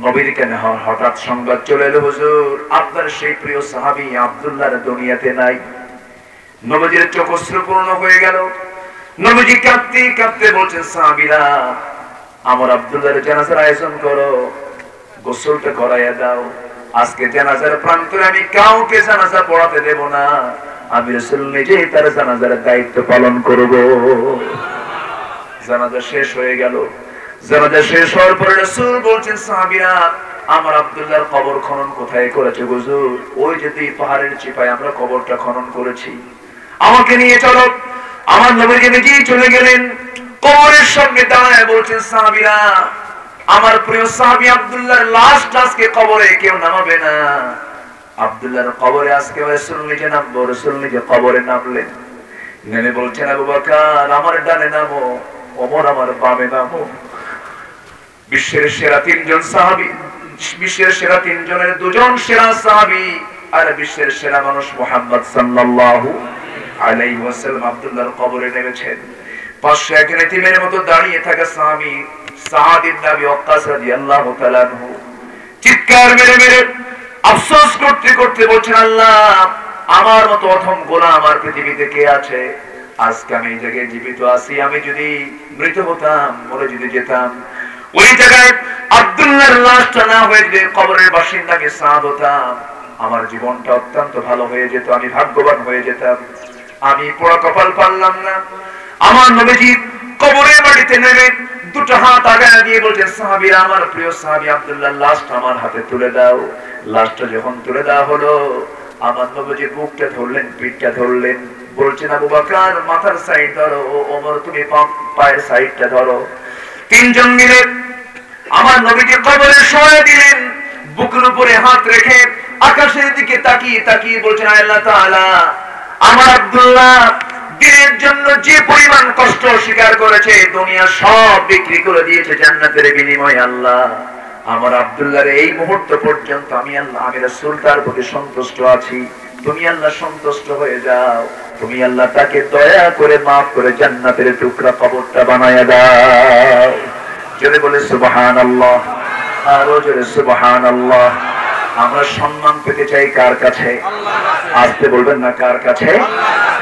নবীর কানে হঠাৎ সংবাদ চলে এলো, হুজুর আপনার সেই প্রিয় সাহাবী আব্দুল্লাহর দুনিয়াতে নাই। নবীজির চোখ অশ্রুপূর্ণ হয়ে গেল। নবীজি কাঁদতে কাঁদতে বলছেন, সাহাবীরা আমার আব্দুল্লাহর জানাজার আয়োজন করো, গোসলটা করাইয়া দাও। আজকে জানাজার প্রান্তরে আমি কাউকে জানাজা পড়াতে দেব না, আমি রাসূল নিজেই তার জানাজার দায়িত্ব পালন করব। জানাজা শেষ হয়ে গেল। জানাজা শেষ হওয়ার পরে রাসূল বলছেন, সাহাবীরা আমার আব্দুল্লাহর কবর খনন কোথায় করেছে হুজুর? ওই যে দুই পাহাড়ের চিপায় আমরা কবরটা খনন করেছি, আমাকে নিয়ে চলো। আমার নবীজি নিজেই চলে গেলেন, কবরের সামনে দাঁড়ায় বলছেন, সাহাবীরা আমার প্রিয় সাহাবী আব্দুল্লাহর লাশটা আজকে কবরে কেউ নামাবে না। আব্দুল্লাহর কবরে আজকে রাসূল নিজে নামবো। রাসূল নিজে কবরে নামলেন, নেমে বলছেন আবু বকর আমার ডানে নামো, ওমর আমার বামে নামো। বিশ্বের সেরা তিনজন সাহাবী, বিশ্বের সেরা তিনজনের দুজন সেরা সাহাবী আর বিশ্বের সেরা মানুষ মুহাম্মদ সাল্লাল্লাহু আলাইহি ওয়াসাল্লাম আব্দুল্লাহর কবরে নেমেছেন। পাশে এক এতিমের মতো দাঁড়িয়ে থাকা সাহাবী সাদ ইবনে আবি ওয়াক্কাস রাদিয়াল্লাহু তাআলা আনহু চিৎকার মেরে মেরে আফসোস করতে করতে বলছেন, আল্লাহ আমার মতো অথম গোলাম আমার পৃথিবীতে কে আছে? আজকে আমি এই জায়গায় জীবিত আছি, আমি যদি মৃত হতাম, মরে যদি যেতাম, ওই জায়গায় আব্দুল্লাহর লাশটা না হয়ে যদি কবরের বাসিন্দা আমি সাদ হতাম, আমার জীবনটা অত্যন্ত ভালো হয়ে যেত, আমি ভাগ্যবান হয়ে যেতাম। আমি পোড়া কপাল পারলাম না। আমার নবীজি কবরের মাটিতে নেমে দুটো হাত আগায় দিয়ে বলছেন, সাহাবীরা, আমার প্রিয় সাহাবী আব্দুল্লাহর লাশটা আমার হাতে তুলে দাও। লাশটা যখন তুলে দেওয়া হলো, আমার নবীজি বুকটা ধরলেন, পিঠটা ধরলেন, বলছেন আবু বকর মাথার সাইড ধরো, ওমর তুমি পায়ের সাইডটা ধরো। তিনজন মিলে আমার নবীকে কবরে শোয়া দিলেন। বুকের উপরে হাত রেখে আকাশের দিকে তাকিয়ে তাকিয়ে বলছেন, আল্লাহ তাআলা আমার আব্দুল্লাহ দিনের জন্য যে পরিমাণ কষ্ট স্বীকার করেছে, দুনিয়া সব বিক্রি করে দিয়েছে জান্নাতের বিনিময়ে, আল্লাহ আমার আব্দুল্লাহর এই মুহূর্ত পর্যন্ত আমি রাসূল তার প্রতি সন্তুষ্ট আছি, তুমি আল্লাহ সন্তুষ্ট হয়ে যাও, তুমি আল্লাহ তাকে দয়া করে মাফ করে জান্নাতের টুকরা কবরটা বানায়া দাও। জোরে বলে সুবহানাল্লাহ, আরো জোরে সুবহানাল্লাহ। আমরা সম্মান পেতে চাই কার কাছে? আসতে বলবেন না, কার কাছে?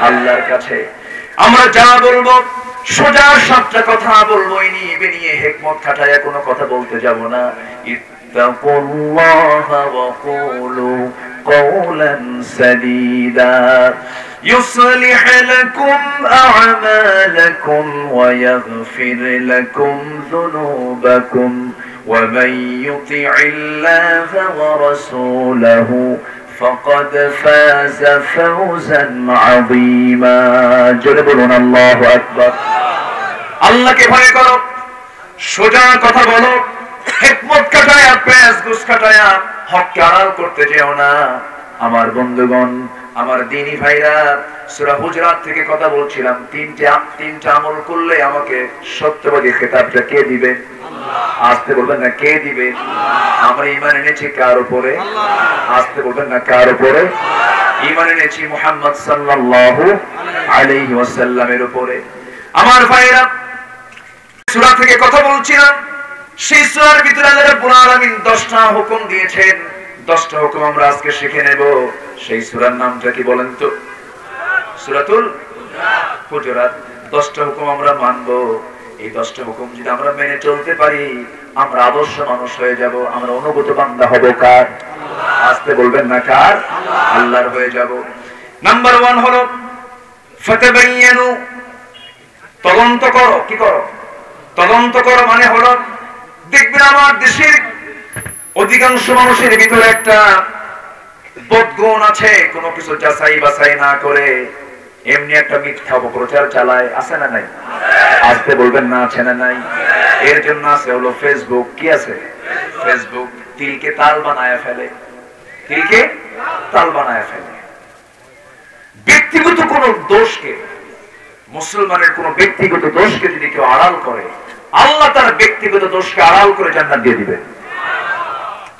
আল্লাহর কাছে। আমরা যা বলবো সোজা সাপটা কথা বলবো, নিয়ে হিকমত খাটায়া কোনো কথা বলতে যাব না। ইত্তাকুল্লাহা ওয়া কুলু কওলান সাদীদা يصلح لكم أعمالكم ويغفر لكم ذنوبكم ومن يطع الله ورسوله فقد فاز فوزا عظيما জোরে বলুন আল্লাহু আকবার। আল্লাহকে ভয় করো, সোজা কথা বলো, হিকমত কাটায়া পেশ গুস কাটায়া হককে আড়াল করতে যেও না। আমার বন্ধুগণ, আমার দ্বীনি ভাইরা, সূরা হুজরাত থেকে কথা বলছিলাম, তিনটা আমল করলে আমাকে সত্যবাদী খেতাবটা কে দিবে? আসতে বলবেন না, কে দিবে? আমরা ঈমান এনেছি কার উপরে? আসতে বলবেন না, কার উপরে? ঈমান এনেছি মুহাম্মদ সাল্লাল্লাহু আলাইহি ওয়াসাল্লামের উপরে। আমার ভাইরা, সূরা থেকে কথা বলছিলাম, সেই সূরার ভিতরে আল্লাহ রাব্বুল আলামিন 10টা হুকুম দিয়েছেন। 10টা হুকুম আমরা আজকে শিখে নেব। সেই সূরার নামটা কি বলেন তো? সূরাতুল হুজুরাত। 10টা হুকুম আমরা মানব। এই 10টা হুকুম যদি আমরা মেনে চলতে পারি, আমরা আদর্শ মানুষ হয়ে যাব, আমরা অনুগত বান্দা হব কার? আসতে বলবেন না, কার? আল্লাহর হয়ে যাব। নাম্বার 1 হলো ফাতাবায়ানু, তদন্ত করো। কি করো? তদন্ত করো মানে হলো, দেখবেন আমার দেশের অধিকাংশ মানুষের ভিতরে একটা বদগুণ আছে, কোনো কিছু যাচাই বাছাই না করে এমনি একটা মিথ্যা অপপ্রচার চালায়, আছে না নাই? আসতে বলবেন না, আছে না নাই? এর জন্য আছে হলো ফেসবুক। কি আছে? ফেসবুক তিলকে তাল বানায় ফেলে, তিলকে তাল বানায় ফেলে। ব্যক্তিগত কোন দোষকে, মুসলমানের কোন ব্যক্তিগত দোষকে যদি কেউ আড়াল করে, আল্লাহ তার ব্যক্তিগত দোষকে আড়াল করে জান্নাত দিয়ে দিবে।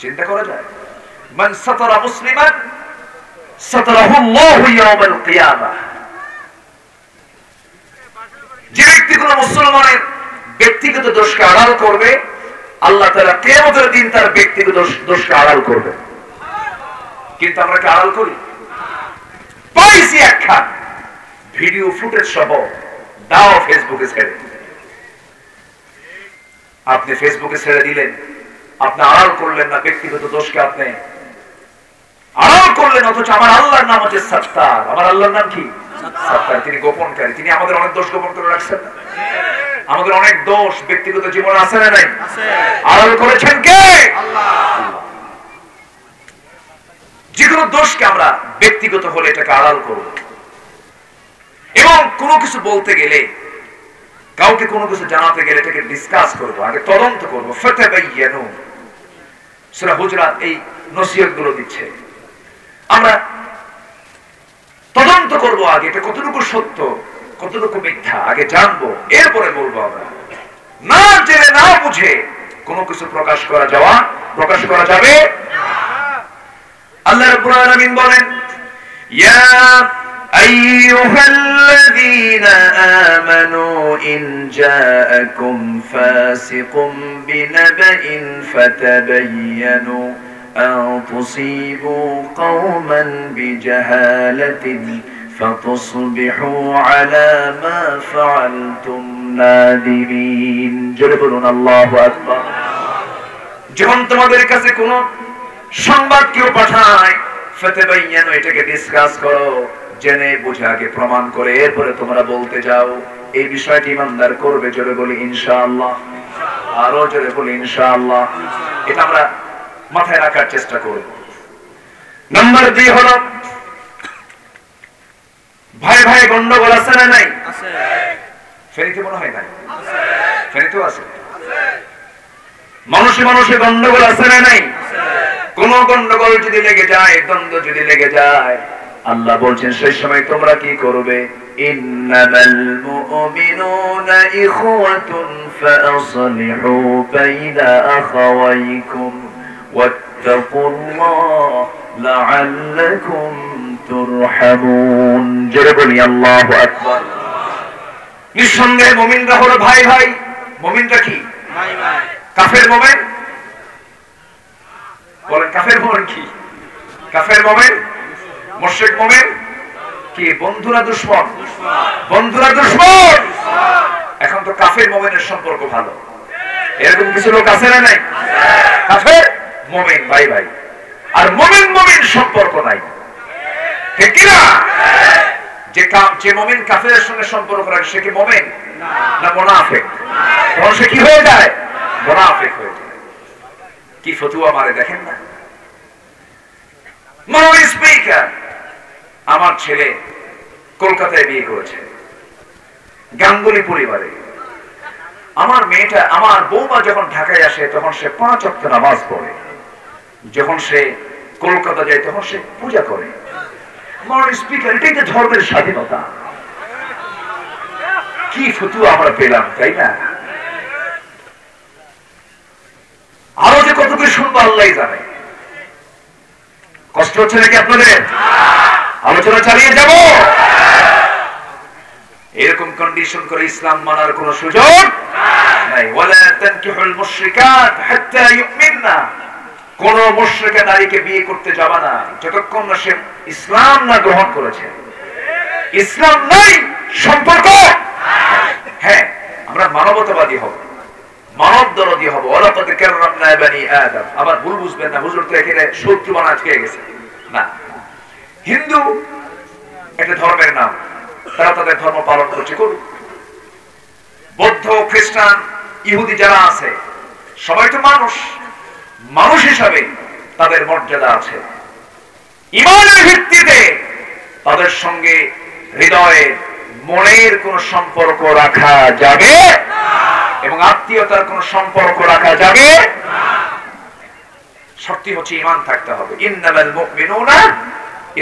চিন্তা করা যায়? মান সাতারা মুসলিমান সাতারাহু আল্লাহু ইয়াওমাল কিয়ামাহ। যে ব্যক্তি কোন মুসলমানের ব্যক্তিগত দোষকে আড়াল করবে, আল্লাহ তাআলা কিয়ামতের দিন তার ব্যক্তিগত দোষকে আড়াল করবে। কিন্তু আমরা কি আড়াল করি? পাইছি একখান ভিডিও ফুটেজ সহ দাও ফেসবুকে ছেড়ে। আপনি ফেসবুকে ছেড়ে দিলেন, আপনি আড়াল করলেন না ব্যক্তিগত দোষকে, আপনি আড়াল করলেন। অথচ আমার আল্লাহর নাম হচ্ছে সাত্তার। আমার আল্লাহর নাম কি? সাত্তার। তিনি গোপনকারী। তিনি আমাদের অনেক দোষ গোপন করে রাখছেন না? আমাদের অনেক দোষ ব্যক্তিগত জীবনে আছে না নাই? আড়াল করেছেন কে? আল্লাহ। যে কোনো দোষকে আমরা ব্যক্তিগত হলে এটাকে আড়াল করব। এবং কোনো কিছু বলতে গেলে কাউকে কোনো কিছু জানাতে গেলে এটাকে ডিসকাস করব, আগে তদন্ত করব। ফাতাবায়ানু, সূরা হুজরাত এই নসিহতগুলো দিচ্ছে। আমরা তদন্ত করব, আগে এটা কতটুকু সত্য কতটুকু মিথ্যা আগে জানবো, এরপরে বলবো। আমরা না জেনে না বুঝে কোনো কিছু প্রকাশ করা যাবে না। আল্লাহ রাব্বুল আলামিন বলেন, ইয়া আইয়ুহাল্লাযীনা আমানু ইন জাআকুম ফাসিকুম বিনাবাইন ফাতাবায়ানু আন তুসিবু কওমান বিজাহালাতিন ফাতুসবিহু আলা মা ফাআলতুম নাদিমিন। জোরে বলুন আল্লাহু আকবার। যখন তোমাদের কাছে কোনো সংবাদ কেউ পাঠায়, ফাতাবায়ানু, এটাকে ডিসকাস করো, জেনে বুঝে আগে প্রমাণ করে এরপরে তোমরা বলতে যাও। এই বিষয়টি ইমানদার করবে। জোরে বলি ইনশাআল্লাহ। আরো জোরে বলি ইনশাআল্লাহ। এটা আমরা মাথায় রাখার চেষ্টা করব। নাম্বার 2 হলো ভাই ভাই গন্ডগোল আছে না নাই? আছে। ফেরিতে মনে হয় নাই? আছে। ফেরিতেও আছে। মানুষে মানুষে গন্ডগোল আছে না নাই? আছে। কোন গন্ডগোল যদি লেগে যায়, দ্বন্দ্ব যদি লেগে যায়, আল্লাহ বলছেন সেই সময় তোমরা কি করবে? ইন্নামাল মুমিনুনা ইখওয়াতুন ফাসলিহু বাইনা আখাওয়াইকুম ওয়াত্তাকুল্লাহ লাআল্লাকুম তুরহামুন। জোরে বলি আল্লাহু আকবার। নিঃসন্দেহে মুমিনরা হলো ভাই ভাই। মুমিনরা কি? ভাই ভাই। কাফের মুমিন বলেন, কাফের মুমিন কি? কাফের মুমিন, মুশরিক মুমিন কি? বন্ধুরা দুশমন। বন্ধুরা দুশমন। এখন তো কাফের মুমিনের সম্পর্ক ভালো, এরকম কিছু লোক আছে না নাই? কাফের মুমিন ভাই ভাই, আর মুমিন মুমিন সম্পর্ক নাই, ঠিক কি না? যে মুমিন কাফেরের সঙ্গে সম্পর্ক রাখে সে কি মুমিন না মুনাফিক? তখন সে কি হয়ে যায়? মুনাফিক হয়ে যায়। কি ফতোয়া মারে দেখেন না। মাননীয় স্পিকার, আমার ছেলে কলকাতায় বিয়ে করেছে, গাঙ্গুলি পরিবারে। আমার মেয়েটা, আমার বৌমা যখন ঢাকায় আসে তখন সে 5 ওয়াক্ত নামাজ পড়ে, যখন সে কলকাতা যায় তখন সে পূজা করে। মাননীয় স্পিকার, এটাই তো ধর্মের স্বাধীনতা। কি ফতোয়া আমরা পেলাম, তাই না? আরো যে কত কিছু শুনবো আল্লাহই জানে। কষ্ট হচ্ছে নাকি আপনাদের? আলোচনা চালিয়ে যাব। এরকম কন্ডিশন করে ইসলাম মানার কোন সুযোগ নাই। ওয়ালা তানকিহুল মুশরিকাত হাত্তা ইউমিননা। কোন মুশরিকা নারীকে বিয়ে করতে যাবে না যতক্ষণ না সে ইসলাম না গ্রহণ করেছে। ইসলাম নাই, সম্পর্ক। হ্যাঁ, আমরা মানবতাবাদী হব, মানব দরদি হব। ওয়ালাকাদ কাররামনা বানি আদম। আবার ভুল বুঝবেন না, হুজুর তো এখানে শত্রু বানা আটকে গেছে না। হিন্দু একটা ধর্মের নাম, তারা তাদের ধর্ম পালন করছে, করুক। বৌদ্ধ, খ্রিস্টান, ইহুদি যারা আছে সবাই তো মানুষ। মানুষ হিসাবে তাদের মর্যাদা আছে। ঈমানের ভিত্তিতে তাদের সঙ্গে হৃদয়ের মনের কোন সম্পর্ক রাখা যাবে এবং আত্মীয়তার কোন সম্পর্ক রাখা যাবে। শর্ত হচ্ছে ঈমান থাকতে হবে। ইন্নামাল মুমিনুনা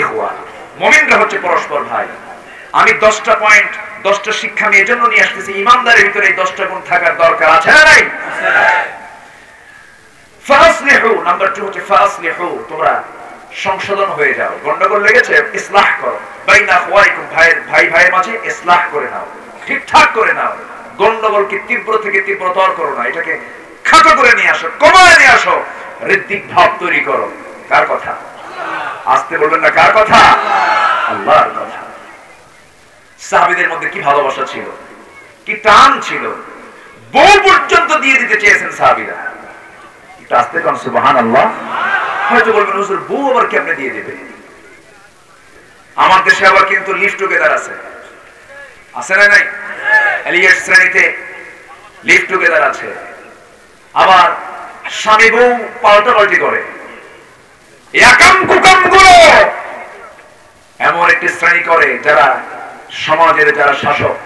ইখওয়া। মুমিনরা হচ্ছে পরস্পর ভাই। আমি 10টা পয়েন্ট, 10টা শিক্ষা আমি এজন্য নিয়ে আসতেছি, ঈমানদারের ভিতরে এই 10টা গুণ থাকার দরকার আছে না নাই? ফাসলিহু, নাম্বার 2 হচ্ছে ফাসলিহু, তোমরা সংশোধন হয়ে যাও। গন্ডগোল লেগেছে, ইসলাহ করো। বাইনা আখওয়াইকুম, ভাই ভাইয়ের মাঝে ইসলাহ করে নাও, ঠিকঠাক করে নাও। গন্ডগোলকে তীব্র থেকে তীব্রতর করো না, এটাকে খাটো করে নিয়ে আসো, কমায় নিয়ে আসো, হৃদ্যিক ভাব তৈরি করো। কার কথা? আসতে বলবেন না, কার কথা? আল্লাহর কথা। সাহাবীদের মধ্যে কি ভালোবাসা ছিল, কি টান ছিল, বউ পর্যন্ত দিয়ে দিতে চেয়েছেন সাহাবীরা। একটু আসতে কোন সুবহানাল্লাহ। হয়তো বলবেন হুজুর বউ আবার কেমনে দিয়ে দেবে? আমার দেশে আবার কিন্তু লিভ টুগেদার আছে, আছে না নাই? এলিয়েট শ্রেণীতে লিভ টুগেদার আছে। আবার স্বামী বউ পাল্টাপাল্টি করে। একাম কুকাম গুলো এমন একটি শ্রেণী করে যারা সমাজের যারা শাসক,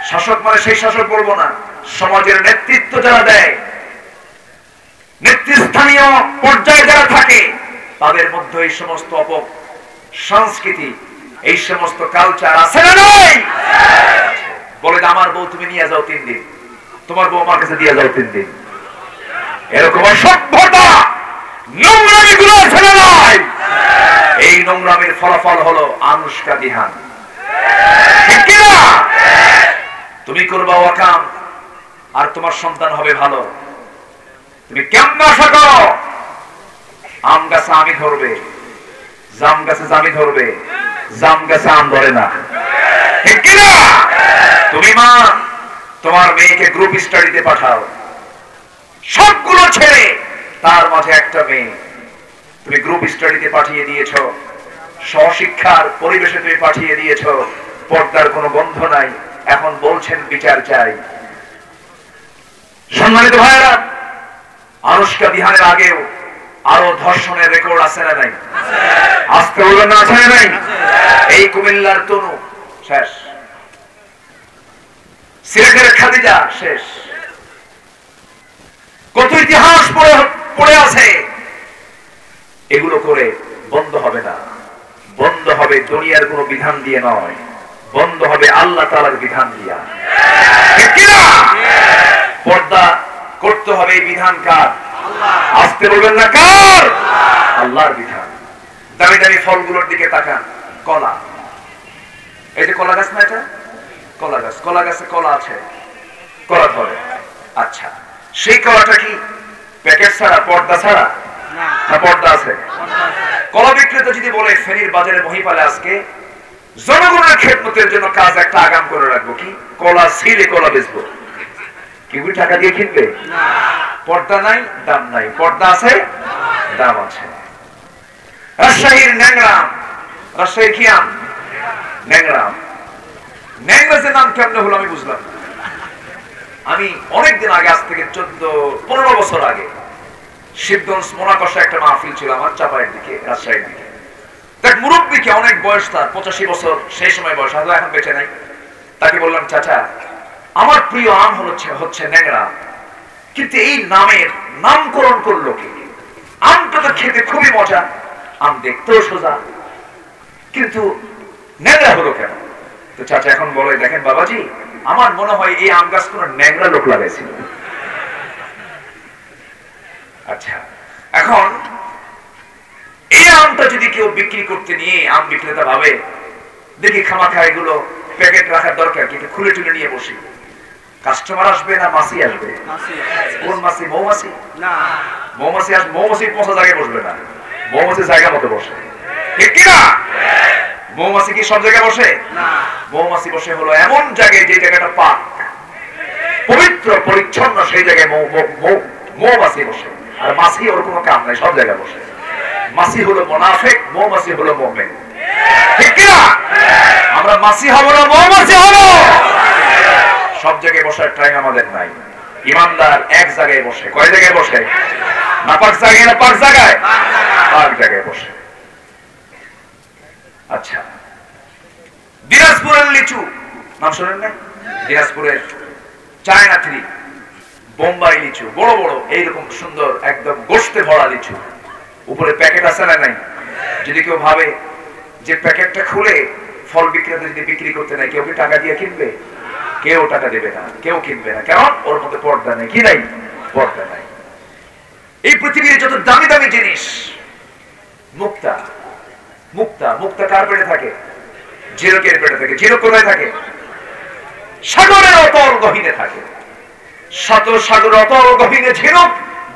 শাসক মানে সেই শাসক বলবো না, সমাজের নেতৃত্ব যারা দেয়, নেতৃস্থানীয় পর্যায়ে যারা থাকে, তাদের মধ্যে এই সমস্ত সংস্কৃতি, এই সমস্ত কালচার আছে না নাই? বলে যে আমার বউ তুমি নিয়ে যাও 3 দিন, তোমার বউ আমার কাছে দিয়ে যাও 3 দিন। এরকম অসভ্যতা, নোংরামি গুলো আছে না নাই? এই নোংরামির ফলাফল হলো আনুষ্কা বিহান। ঠিক কিনা? তুমি করবা ওয়াকাম আর তোমার সন্তান হবে ভালো। তুমি কেমন আশা করো আম গাছে আমি ধরবে, জাম গাছে জামি ধরবে, জাম গাছে আম ধরে না? ঠিক কিনা? তুমি মা তোমার মেয়েকে গ্রুপ স্টাডিতে পাঠাও, সবগুলো ছেড়ে তার মাঝে একটা মেয়ে তুমি গ্রুপ স্টাডিতে পাঠিয়ে দিয়েছো, সহশিক্ষার পরিবেশে তুমি পাঠিয়ে দিয়েছো, পর্দার কোনো গন্ধ নাই, এখন বলছেন বিচার চাই। সম্মানিত ভাইরা, আনুষ্কা বিহানের আগেও আরো ধর্ষণের রেকর্ড আছে না নাই? আজকে বলবেন না আছে না নাই? এই কুমিল্লার তনু শেষ, সিলেটের খাদিজা শেষ, কত ইতিহাস পড়ে আছে। এগুলো করে বন্ধ হবে না, বন্ধ হবে দুনিয়ার কোন বিধান দিয়ে নয়, বন্ধ হবে আল্লাহ তাআলার বিধান দিয়া। ঠিক কিনা? পর্দা করতে হবে, এই বিধান কার? আসতে বলবেন না কার? আল্লাহর বিধান। দামি দামি ফলগুলোর দিকে তাকান, কলা, এই যে কলা গাছ না, এটা কলা গাছ, কলা গাছে কলা আছে, কলা ধরে। আচ্ছা, সেই কলাটা কি প্যাকেট ছাড়া, পর্দা ছাড়া? না, পর্দা আছে। কলা বিক্রেতা যদি বলে ফেনীর বাজারে মহিপালে আজকে জনগণের খেদমতের জন্য কাজ একটা আগাম করে রাখবো, কি কলা সিলে কলা বেচবো, কি টাকা দিয়ে কিনবে? পর্দা নাই, দাম নাই। পর্দা আছে, দাম আছে। রাজশাহীর ন্যাংরাম, রাজশাহীর কি আম? ন্যাংরাম। ন্যাংরাজের নাম কেমনে হলো আমি বুঝলাম। আমি অনেকদিন আগে, আজ থেকে 14-15 বছর আগে, শিবগঞ্জ মোনাকষা একটা মাহফিল ছিল আমার, চাপাইয়ের দিকে, রাজশাহীর দিকে। দেখ মুরব্বীকে, অনেক বয়স তার, 85 বছর সেই সময় বয়স, হয়তো এখন বেঁচে নাই। তাকে বললাম, চাচা আমার প্রিয় আম হচ্ছে ন্যাংরা, কিন্তু এই নামের নামকরণ করলো কে? আমটা তো খেতে খুবই মজা, আম দেখতেও সোজা, কিন্তু ন্যাংরা হলো কেন? তো চাচা এখন বলে, দেখেন বাবাজি, আমার মনে হয় এই আম গাছ কোন ন্যাংরা লোক লাগাইছিল। আচ্ছা, এখন এই আমটা যদি কেউ বিক্রি করতে নিয়ে, আম বিক্রেতা ভাবে দেখি খামাখা এগুলো প্যাকেট রাখার দরকার, কিন্তু খুলে টুলে নিয়ে বসি, কাস্টমার আসবে না মাছি আসবে? কোন মাছি? মৌমাছি না, মৌমাছি আসবে, মৌমাছি পচা জায়গায় বসবে না, মৌমাছি জায়গা মতো বসে। ঠিক কিনা? মৌমাছি কি সব জায়গায় বসে না? মৌমাছি বসে হলো এমন জায়গায় যে জায়গাটা পাক, পবিত্র পরিচ্ছন্ন, সেই জায়গায় মৌমাছি বসে। আর মাছি ওর কোনো কাম নাই, সব জায়গায় বসে। মাছি হলো মুনাফিক, মৌমাছি হলো মুমিন। ঠিক কিনা? আমরা মাছি হব না, মৌমাছি হব। সব জায়গায় বসার টাইম আমাদের নাই। ইমানদার এক জায়গায় বসে, কয় জায়গায় বসে? না পাক জায়গায়, না পাক জায়গায়, পাক জায়গায় বসে। আচ্ছা, দিনাজপুরের লিচু নাম শোনেন না? দিনাজপুরের চায়না থ্রি, বোম্বাই লিচু, বড় বড় এইরকম সুন্দর, একদম গোশতে ভরা লিচু, উপরে প্যাকেট আছে না নাই? যদি কেউ ভাবে যে প্যাকেটটা খুলে ফল বিক্রেতা যদি বিক্রি করতে নাই, কেউ কি টাকা দিয়ে কিনবে? কেউ টাকা দেবে না, কেউ কিনবে না। কারণ ওর মধ্যে পর্দা নেই। কি নাই? পর্দা নাই। এই পৃথিবীর যত দামি দামি জিনিস, মুক্তা, মুক্তা, মুক্তা কার পেটে থাকে? ঝিনুকের পেটে থাকে। ঝিনুক কোথায় থাকে? সাগরের অতল গহীনে থাকে। শত সাগর অতল গহীনে ঝিনুক,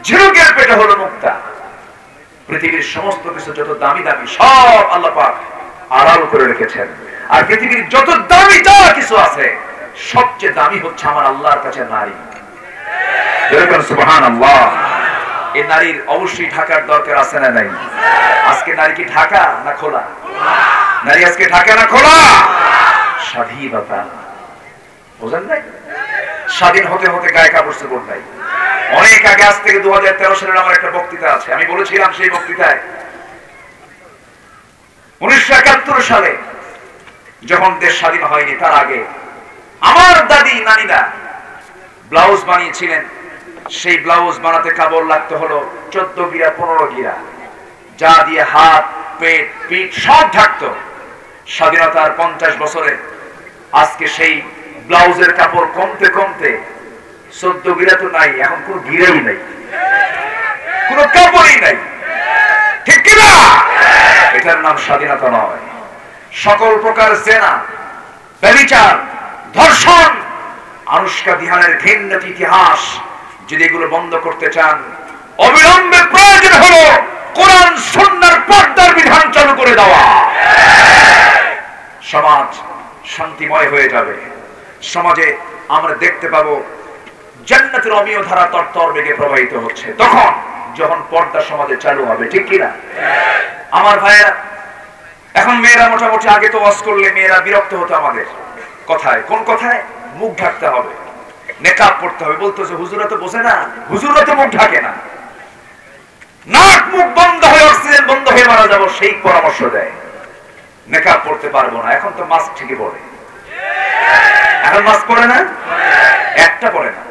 ঝিনুকের পেটে হলো মুক্তা। পৃথিবীর সমস্ত কিছু যত দামি দামি, সব আল্লাহ পাক আড়াল করে রেখেছেন। আর পৃথিবীর যত দামি যা কিছু আছে, সবচেয়ে দামি হচ্ছে আমার আল্লাহর কাছে নারী। যেরকম সুবহানাল্লাহ। এই নারীর অবশ্যই ঢাকার দরকার আছে না নাই? আজকে নারী কি ঢাকা না খোলা? নারী আজকে ঢাকা না খোলা? স্বাধীনতা, বুঝেন নাই? স্বাধীন হতে হতে গায়ে কাপড় চোপড় নাই। অনেক আগে, আজ থেকে 2013 সালের আমার একটা বক্তৃতা আছে। আমি বলেছিলাম সেই বক্তৃতায়, 1971 সালে যখন দেশ স্বাধীন হয়নি, তার আগে আমার দাদি নানিরা ব্লাউজ বানিয়েছিলেন, সেই ব্লাউজ বানাতে কাপড় লাগতে হলো 14 গিরা 15 গিরা, যা দিয়ে হাত পেট পিঠ সব ঢাকতো। স্বাধীনতার 50 বছরে আজকে সেই ব্লাউজের কাপড় কমতে কমতে 14 গিরা তো নাই, এখন কোন গিরাই নাই, কোন কাপড়ই নাই, ঠিক কিনা? এটার নাম স্বাধীনতা নয়। সকল প্রকার জেনা, ব্যভিচার, ধর্ষণ, আনুষ্কা বিহারের ঘৃণ্য ইতিহাস যদি এগুলো বন্ধ করতে চান, অবিলম্বে প্রয়োজন হলো কোরআন সুন্নাহর পর্দার বিধান চালু করে দেওয়া। সমাজ শান্তিময় হয়ে যাবে। সমাজে আমরা দেখতে পাবো জান্নাতের অমীয় ধারা তরতর বেগে প্রবাহিত হচ্ছে তখন, যখন পর্দা সমাজে চালু হবে, ঠিক কিনা? আমার ভাইয়েরা, এখন মেয়েরা মোটামুটি, আগে তো ওয়াজ করলে মেয়েরা বিরক্ত হতো আমাদের কথায়। কোন কথায়? মুখ ঢাকতে হবে, নেকাব পড়তে হবে। বলতো যে হুজুরা তো বোঝে না, হুজুরা তো মুখ ঢাকে না, নাক মুখ বন্ধ হয়ে অক্সিজেন বন্ধ হয়ে মারা যাবো, সেই পরামর্শ দেয়। নেকাব পড়তে পারবো না। এখন তো মাস্ক ঠিকই পড়ে, এখন মাস্ক পড়ে না, একটা পড়ে না,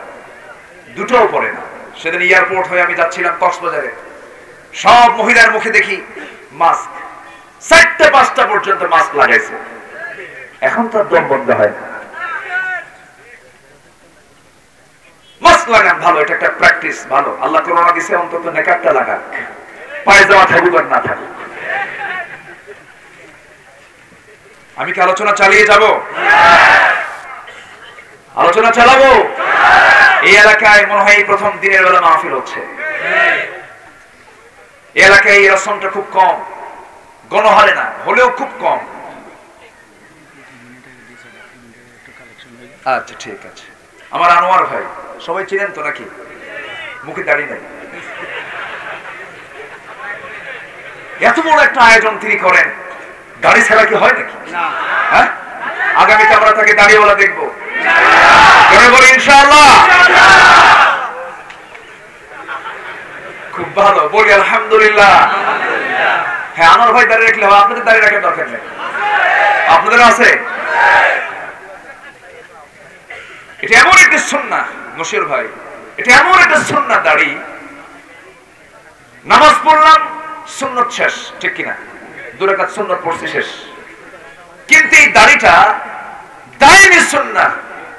দুটোও পড়ে না। সেদিন এয়ারপোর্ট হয়ে আমি যাচ্ছিলাম কক্সবাজারে, সব মহিলার মুখে দেখি মাস্ক, 4টা 5টা পর্যন্ত মাস্ক লাগাইছে। এখন তো দম বন্ধ হয় না। মাস্ক লাগান ভালো, এটা একটা প্র্যাকটিস ভালো। আল্লাহ করোনা দিছে, অন্তত নেকাবটা লাগাক, পায়জামা থাকুক আর না থাকুক। আমি কি আলোচনা চালিয়ে যাব? আলোচনা চালাবো। এই এলাকায় মনে হয় প্রথম দিনের বেলা মাহফিল হচ্ছে। এই এলাকায় এই রসমটা খুব কম, গণহারে না হলেও খুব কম। আচ্ছা ঠিক আছে। আমার আনোয়ার ভাই, সবাই চিনেন তো নাকি? মুখে দাঁড়িয়ে নাই। এত বড় একটা আয়োজন তিনি করেন, দাড়ি ছাড়া কি হয় নাকি? হ্যাঁ, আগামীতে আমরা তাকে দাড়িওয়ালা দেখবো, বলি ইনশাআল্লাহ। খুব ভালো, বলি আলহামদুলিল্লাহ। হ্যাঁ, আনোয়ার ভাই দাঁড়িয়ে রাখলে হবে, আপনাদের দাঁড়িয়ে রাখার দরকার নেই। আপনাদের আছে? এটা এমন একটা সুন্নাহ মশির ভাই, এটা এমন একটা সুন্নাহ। দাড়ি, নামাজ পড়লাম, সুন্নত শেষ, ঠিক কিনা? 2 রাকাত সুন্নত পড়ছি, শেষ। কিন্তু এই দাড়িটা দাইমি সুন্নাহ,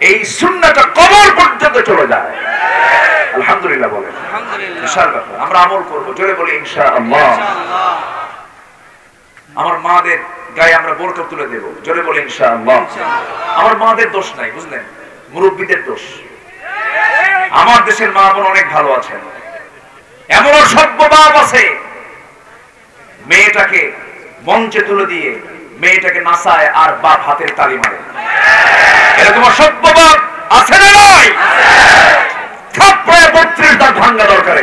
এই সুন্নাহটা কবর পর্যন্ত চলে যায়। আলহামদুলিল্লাহ বলেন। বিশাল ব্যাপার, আমরা আমল করবো, জোরে বলি ইনশাআল্লাহ। আমার মাদের গায়ে আমরা বোরকা তুলে দেব, জোরে বলি ইনশাআল্লাহ। আমার মাদের দোষ নাই, বুঝলেন, মুরব্বীদের দোষ। আমার দেশের মা বোন অনেক ভালো আছেন, এমন সভ্য বাপ আছে, মেয়েটাকে মঞ্চে তুলে দিয়ে মেয়েটাকে নাচায় আর বাপ হাতের তালি মারে। এরকম সভ্য বাপ আছে না নয়? থাপ্পড়ে 32 দাঁত ভাঙা দরকার।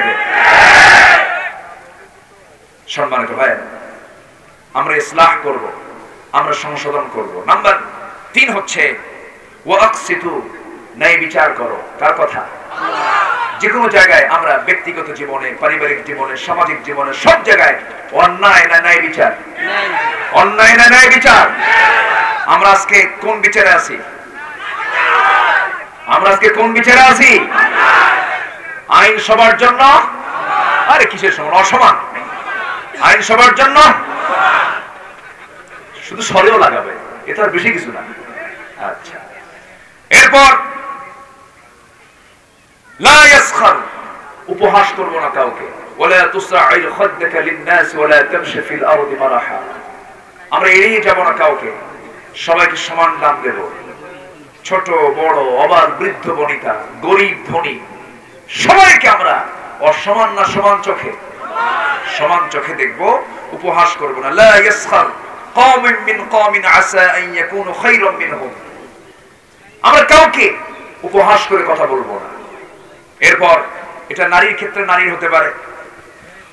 সম্মানিত ভাই, আমরা ইসলাহ করব, আমরা সংশোধন করব। নাম্বার 3 হচ্ছে ওয়াকসিতু, ন্যায় বিচার করো। কার কথা? যে কোনো জায়গায় আমরা ব্যক্তিগত জীবনে, পারিবারিক জীবনে, সামাজিক জীবনে, সব জায়গায় অন্যায় না ন্যায় বিচার? অন্যায় না ন্যায় বিচার? আমরা আজকে কোন বিচারে আছি? আমরা আজকে কোন বিচারে আছি? আইন সবার জন্য? আরে কিসের সমান? অসমান। আইন সবার জন্য, শুধু সরেও লাগাবে, এটা আর বেশি কিছু না। আচ্ছা, এরপর লা ইয়াসখার, উপহাস করব না কাউকে। ওয়ালা তুসআইর খাদ্দাকা লিন-নাস ওয়ালা তামশি ফিল আরদি মারাহা, আমরা এড়িয়ে যাব না কাউকে, সবাইকে সমান দাম দেব। ছোট বড়, অবাধ বৃদ্ধ বনিতা, গরিব ধনী, সবাইকে আমরা অসমান না সমান চোখে? সমান চোখে দেখব, উপহাস করব না। লা ইয়াসখার কওমিন মিন কওমিন আসা আন ইয়াকুনু খায়রাম মিনহুম, আমরা কাউকে উপহাস করে কথা বলবো না। এরপর এটা নারীর ক্ষেত্রে নারীর হতে পারে।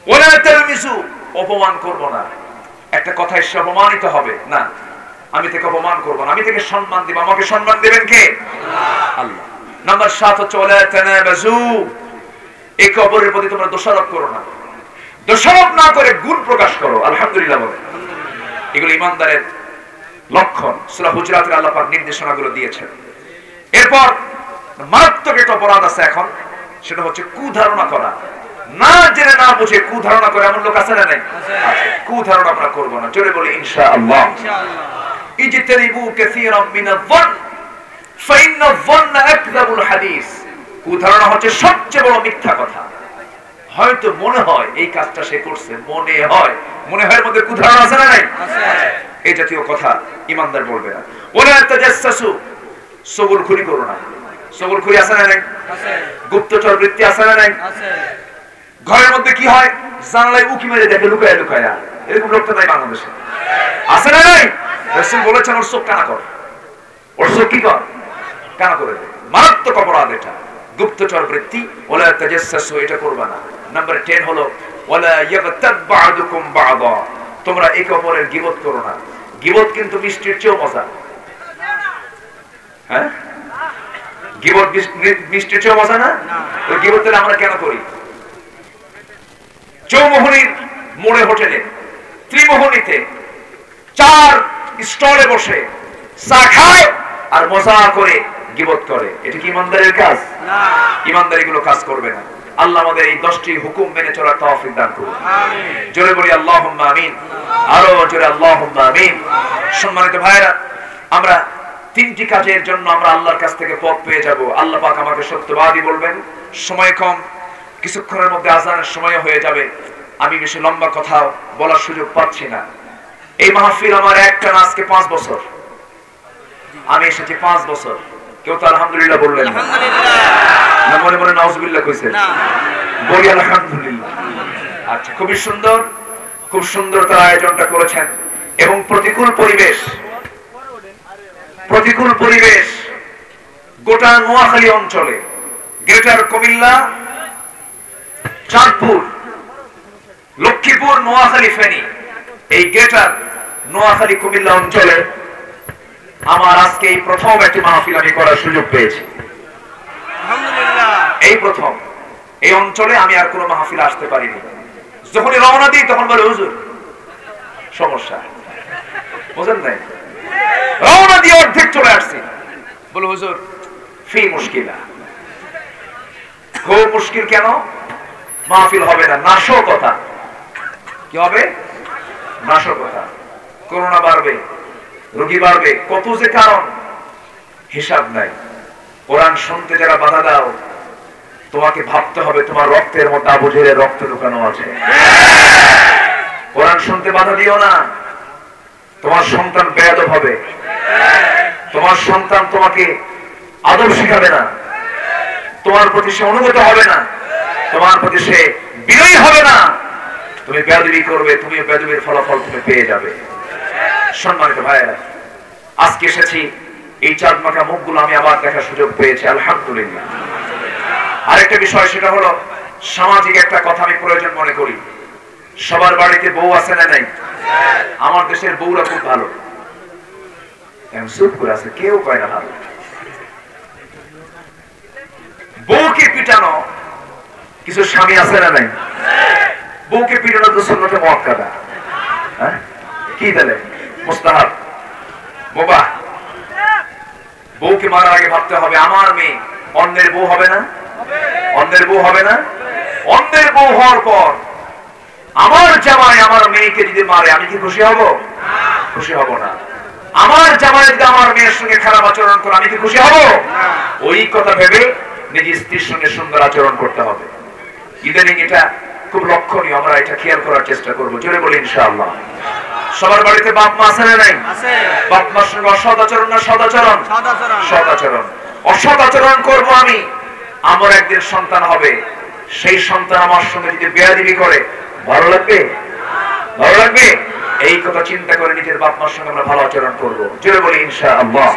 ওয়ালা তালমিসু, অপমান করব না। একটা কথায় সে অপমানিত হবে না, আমি তাকে অপমান করব না, আমি তাকে সম্মান দেব। আমাকে সম্মান দেবেন কে? আল্লাহ। নাম্বার 7 হচ্ছে ওয়ালা তানাবাজু, একে অপরের প্রতি তোমরা দোষারোপ করো না। দোষারোপ না করে গুণ প্রকাশ করো। আলহামদুলিল্লাহ বলে। এগুলো ইমানদারের লক্ষণ। সূরা হুজুরাতের আল্লাহ পাক নির্দেশনাগুলো দিয়েছেন। এরপর মারাত্মক একটা অপরাধ আছে এখন, সেটা হচ্ছে কুধারণা করা। না জেনে না বুঝে কুধারণা করে এমন লোক আছে না নাই? কুধারণা আমরা করবো না, জোরে বলি ইনশাআল্লাহ। ইজতানিবু কাসীরাম মিনায-যন্ন ফাইন্নায-যন্ন আকযাবুল হাদিস। কুধারণা হচ্ছে সবচেয়ে বড় মিথ্যা কথা। হয়তো মনে হয় এই কাজটা সে করছে, মনে হয় মধ্যে কুধারণা আছে না নাই? এই জাতীয় কথা ঈমানদার বলবে না। ওয়ালা তাজাসসু, সগলখুরি করো না। সগলখুরি আছে না নাই? গুপ্তচর বৃত্তি আছে না নাই? ঘরের মধ্যে কি হয়, জানালায় উকি মেরে দেখে লুকায়া লুকায়া, এরকম লোক তো নাই বাংলাদেশে, আছে না নাই? রাসূল বলেছেন ওর চোখ কানা কর, ওর চোখ কি কর, কানা করে দে। মারাত্মক অপরাধ এটা, গুপ্তচর বৃত্তি। ওয়ালা তাজাসসু, এটা করবা না। নাম্বার 10 হলো ওয়ালা ইয়াগতাব বা'দুকুম বা'দা, তোমরা একে অপরের গীবত করো না। গীবত কিন্তু মিষ্টির চেয়েও মজা। হ্যাঁ, গীবত মিষ্টির চেয়েও মজা না? ওই গীবত আমরা কেন করি? চৌমোহনীর মোড়ে হোটেলে, ত্রিমোহনীতে 4 স্টলে বসে চা খায় আর মজা করে গীবত করে। এটা কি ইমানদারের কাজ? না, ইমানদার এগুলো কাজ করবে না। আল্লাহ আমাদের এই 10টি হুকুম মেনে চলার তৌফিক দান করুন, আমিন। জোরে বলি আল্লাহুম্মা আমিন, আরো জোরে আল্লাহুম্মা আমিন। সম্মানিত ভাইরা, আমরা 3টি কাজের জন্য আমরা আল্লাহর কাছ থেকে পথ পেয়ে যাব। আল্লাহ পাক আমাকে সত্যবাদী বলবেন। সময় কম, কিছুক্ষণের মধ্যে আযানের সময় হয়ে যাবে। আমি বেশি লম্বা কথা বলার সুযোগ পাচ্ছি না। এই মাহফিল আমার একটা না, আজকে 5 বছর আমি এসেছি, 5 বছর। কেউ তো আলহামদুলিল্লাহ বললেন না? না, মনে মনে নাউজুবিল্লাহ কইছেন? বলি আলহামদুলিল্লাহ। আচ্ছা, খুবই সুন্দর, খুব সুন্দর তারা আয়োজনটা করেছেন। এবং প্রতিকূল পরিবেশ গোটা নোয়াখালী অঞ্চলে, গ্রেটার কুমিল্লা, চাঁদপুর, লক্ষ্মীপুর, নোয়াখালী, ফেনী, এই গ্রেটার নোয়াখালী কুমিল্লা অঞ্চলে আমার আজকে এই প্রথম একটি মাহফিল আমি করার সুযোগ পেয়েছি, আলহামদুলিল্লাহ। এই প্রথম এই অঞ্চলে আমি আর কোনো মাহফিল আসতে পারিনি। যখনই রওনা দিই তখন বলে হুজুর সমস্যা, বুঝেন নাই? রওনা দিয়ে অর্ধেক চলে আসছি, বলে হুজুর ফি মুশকিলা, খুব মুশকিল। কেন? মাহফিল হবে না, নাশকতা। কি হবে? নাশকতা। করোনা বাড়বে, রোগী বাড়বে, কত যে কারণ হিসাব নাই। কোরআন শুনতে যারা বাধা দাও, তোমাকে ভাবতে হবে তোমার রক্তের মধ্যে আবু জেহেলের রক্ত ঢুকানো আছে। কোরআন শুনতে বাধা দিও না, তোমার সন্তান বেয়াদব হবে, তোমার সন্তান তোমাকে আদব শিখাবে না, তোমার প্রতি সে অনুগত হবে না, তোমার প্রতি সে বিনয়ী হবে না। তুমি বেয়াদবি করবে, তুমি বেয়াদবির ফলাফল তুমি পেয়ে যাবে। সম্মানিত ভাইয়েরা, আজকে এসেছি, এই চাঁদ মাখা মুখগুলো আমি আবার দেখার সুযোগ পেয়েছি, আলহামদুলিল্লাহ। আরেকটা বিষয়, সেটা হলো সামাজিক একটা কথা আমি প্রয়োজন মনে করি। সবার বাড়িতে বউ আছে না নাই? আমার দেশের বউরা খুব ভালো, চুপ করে আছে, কেউ কয় না ভালো। বউকে পিটানো কিছু স্বামী আছে না নাই? বউকে পিটানো তো সুন্নতে মুআক্কাদা, হ্যাঁ, কি দিলে মুস্তাহাব, মুবাহ। বউকে মারার আগে ভাবতে হবে আমার মেয়ে অন্যের বউ হবে না, অন্যের বউ হবে না। অন্যের বউ হওয়ার পর আমার জামাই আমার মেয়েকে যদি মারে, আমি কি খুশি হব? খুশি হব না। আমার জামাই যদি আমার মেয়ের সঙ্গে খারাপ আচরণ করে, আমি কি খুশি হব? ওই কথা ভেবে নিজের স্ত্রীর সঙ্গে সুন্দর আচরণ করতে হবে। ইদানিং এটা খুব লক্ষণীয়, আমরা এটা খেয়াল করার চেষ্টা করবো, জোরে বলি ইনশাআল্লাহ। সবার বাড়িতে বাপ মা আছে না নাই? বাপ মার সঙ্গে অসৎ আচরণ না সৎ আচরণ? সৎ আচরণ। অসৎ আচরণ করব আমি, আমার একদিন সন্তান হবে, সেই সন্তান আমার সঙ্গে যদি বেয়াদবি করে, ভালো লাগবে? ভালো লাগবে? এই কথা চিন্তা করে নিজের বাপ মার সঙ্গে আমরা ভালো আচরণ করবো, জোরে বলি ইনশাআল্লাহ।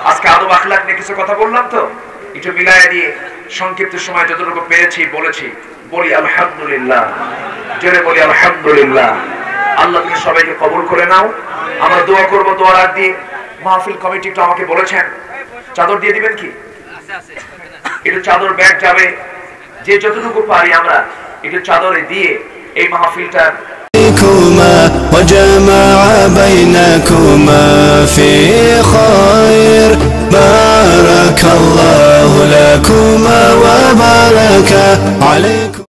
আজকে আদব আখলাক নিয়ে কিছু কথা বললাম, তো একটু মিলায় দিয়ে সংক্ষিপ্ত সময় যতটুকু পেরেছি বলেছি। বলি আলহামদুলিল্লাহ, জোরে বলি আলহামদুলিল্লাহ। আল্লাহ তুমি সবাইকে কবুল করে নাও। আমরা দোয়া করবো। দোয়ার আগ দিয়ে মাহফিল কমিটি একটু আমাকে বলেছেন চাদর দিয়ে দিবেন কি? একটু চাদর ব্যাগ যাবে, যে যতটুকু পারি আমরা একটু চাদরে দিয়ে এই মাহফিলটা وجمع بينكما في خير بارك الله لكما وبارك عليكم.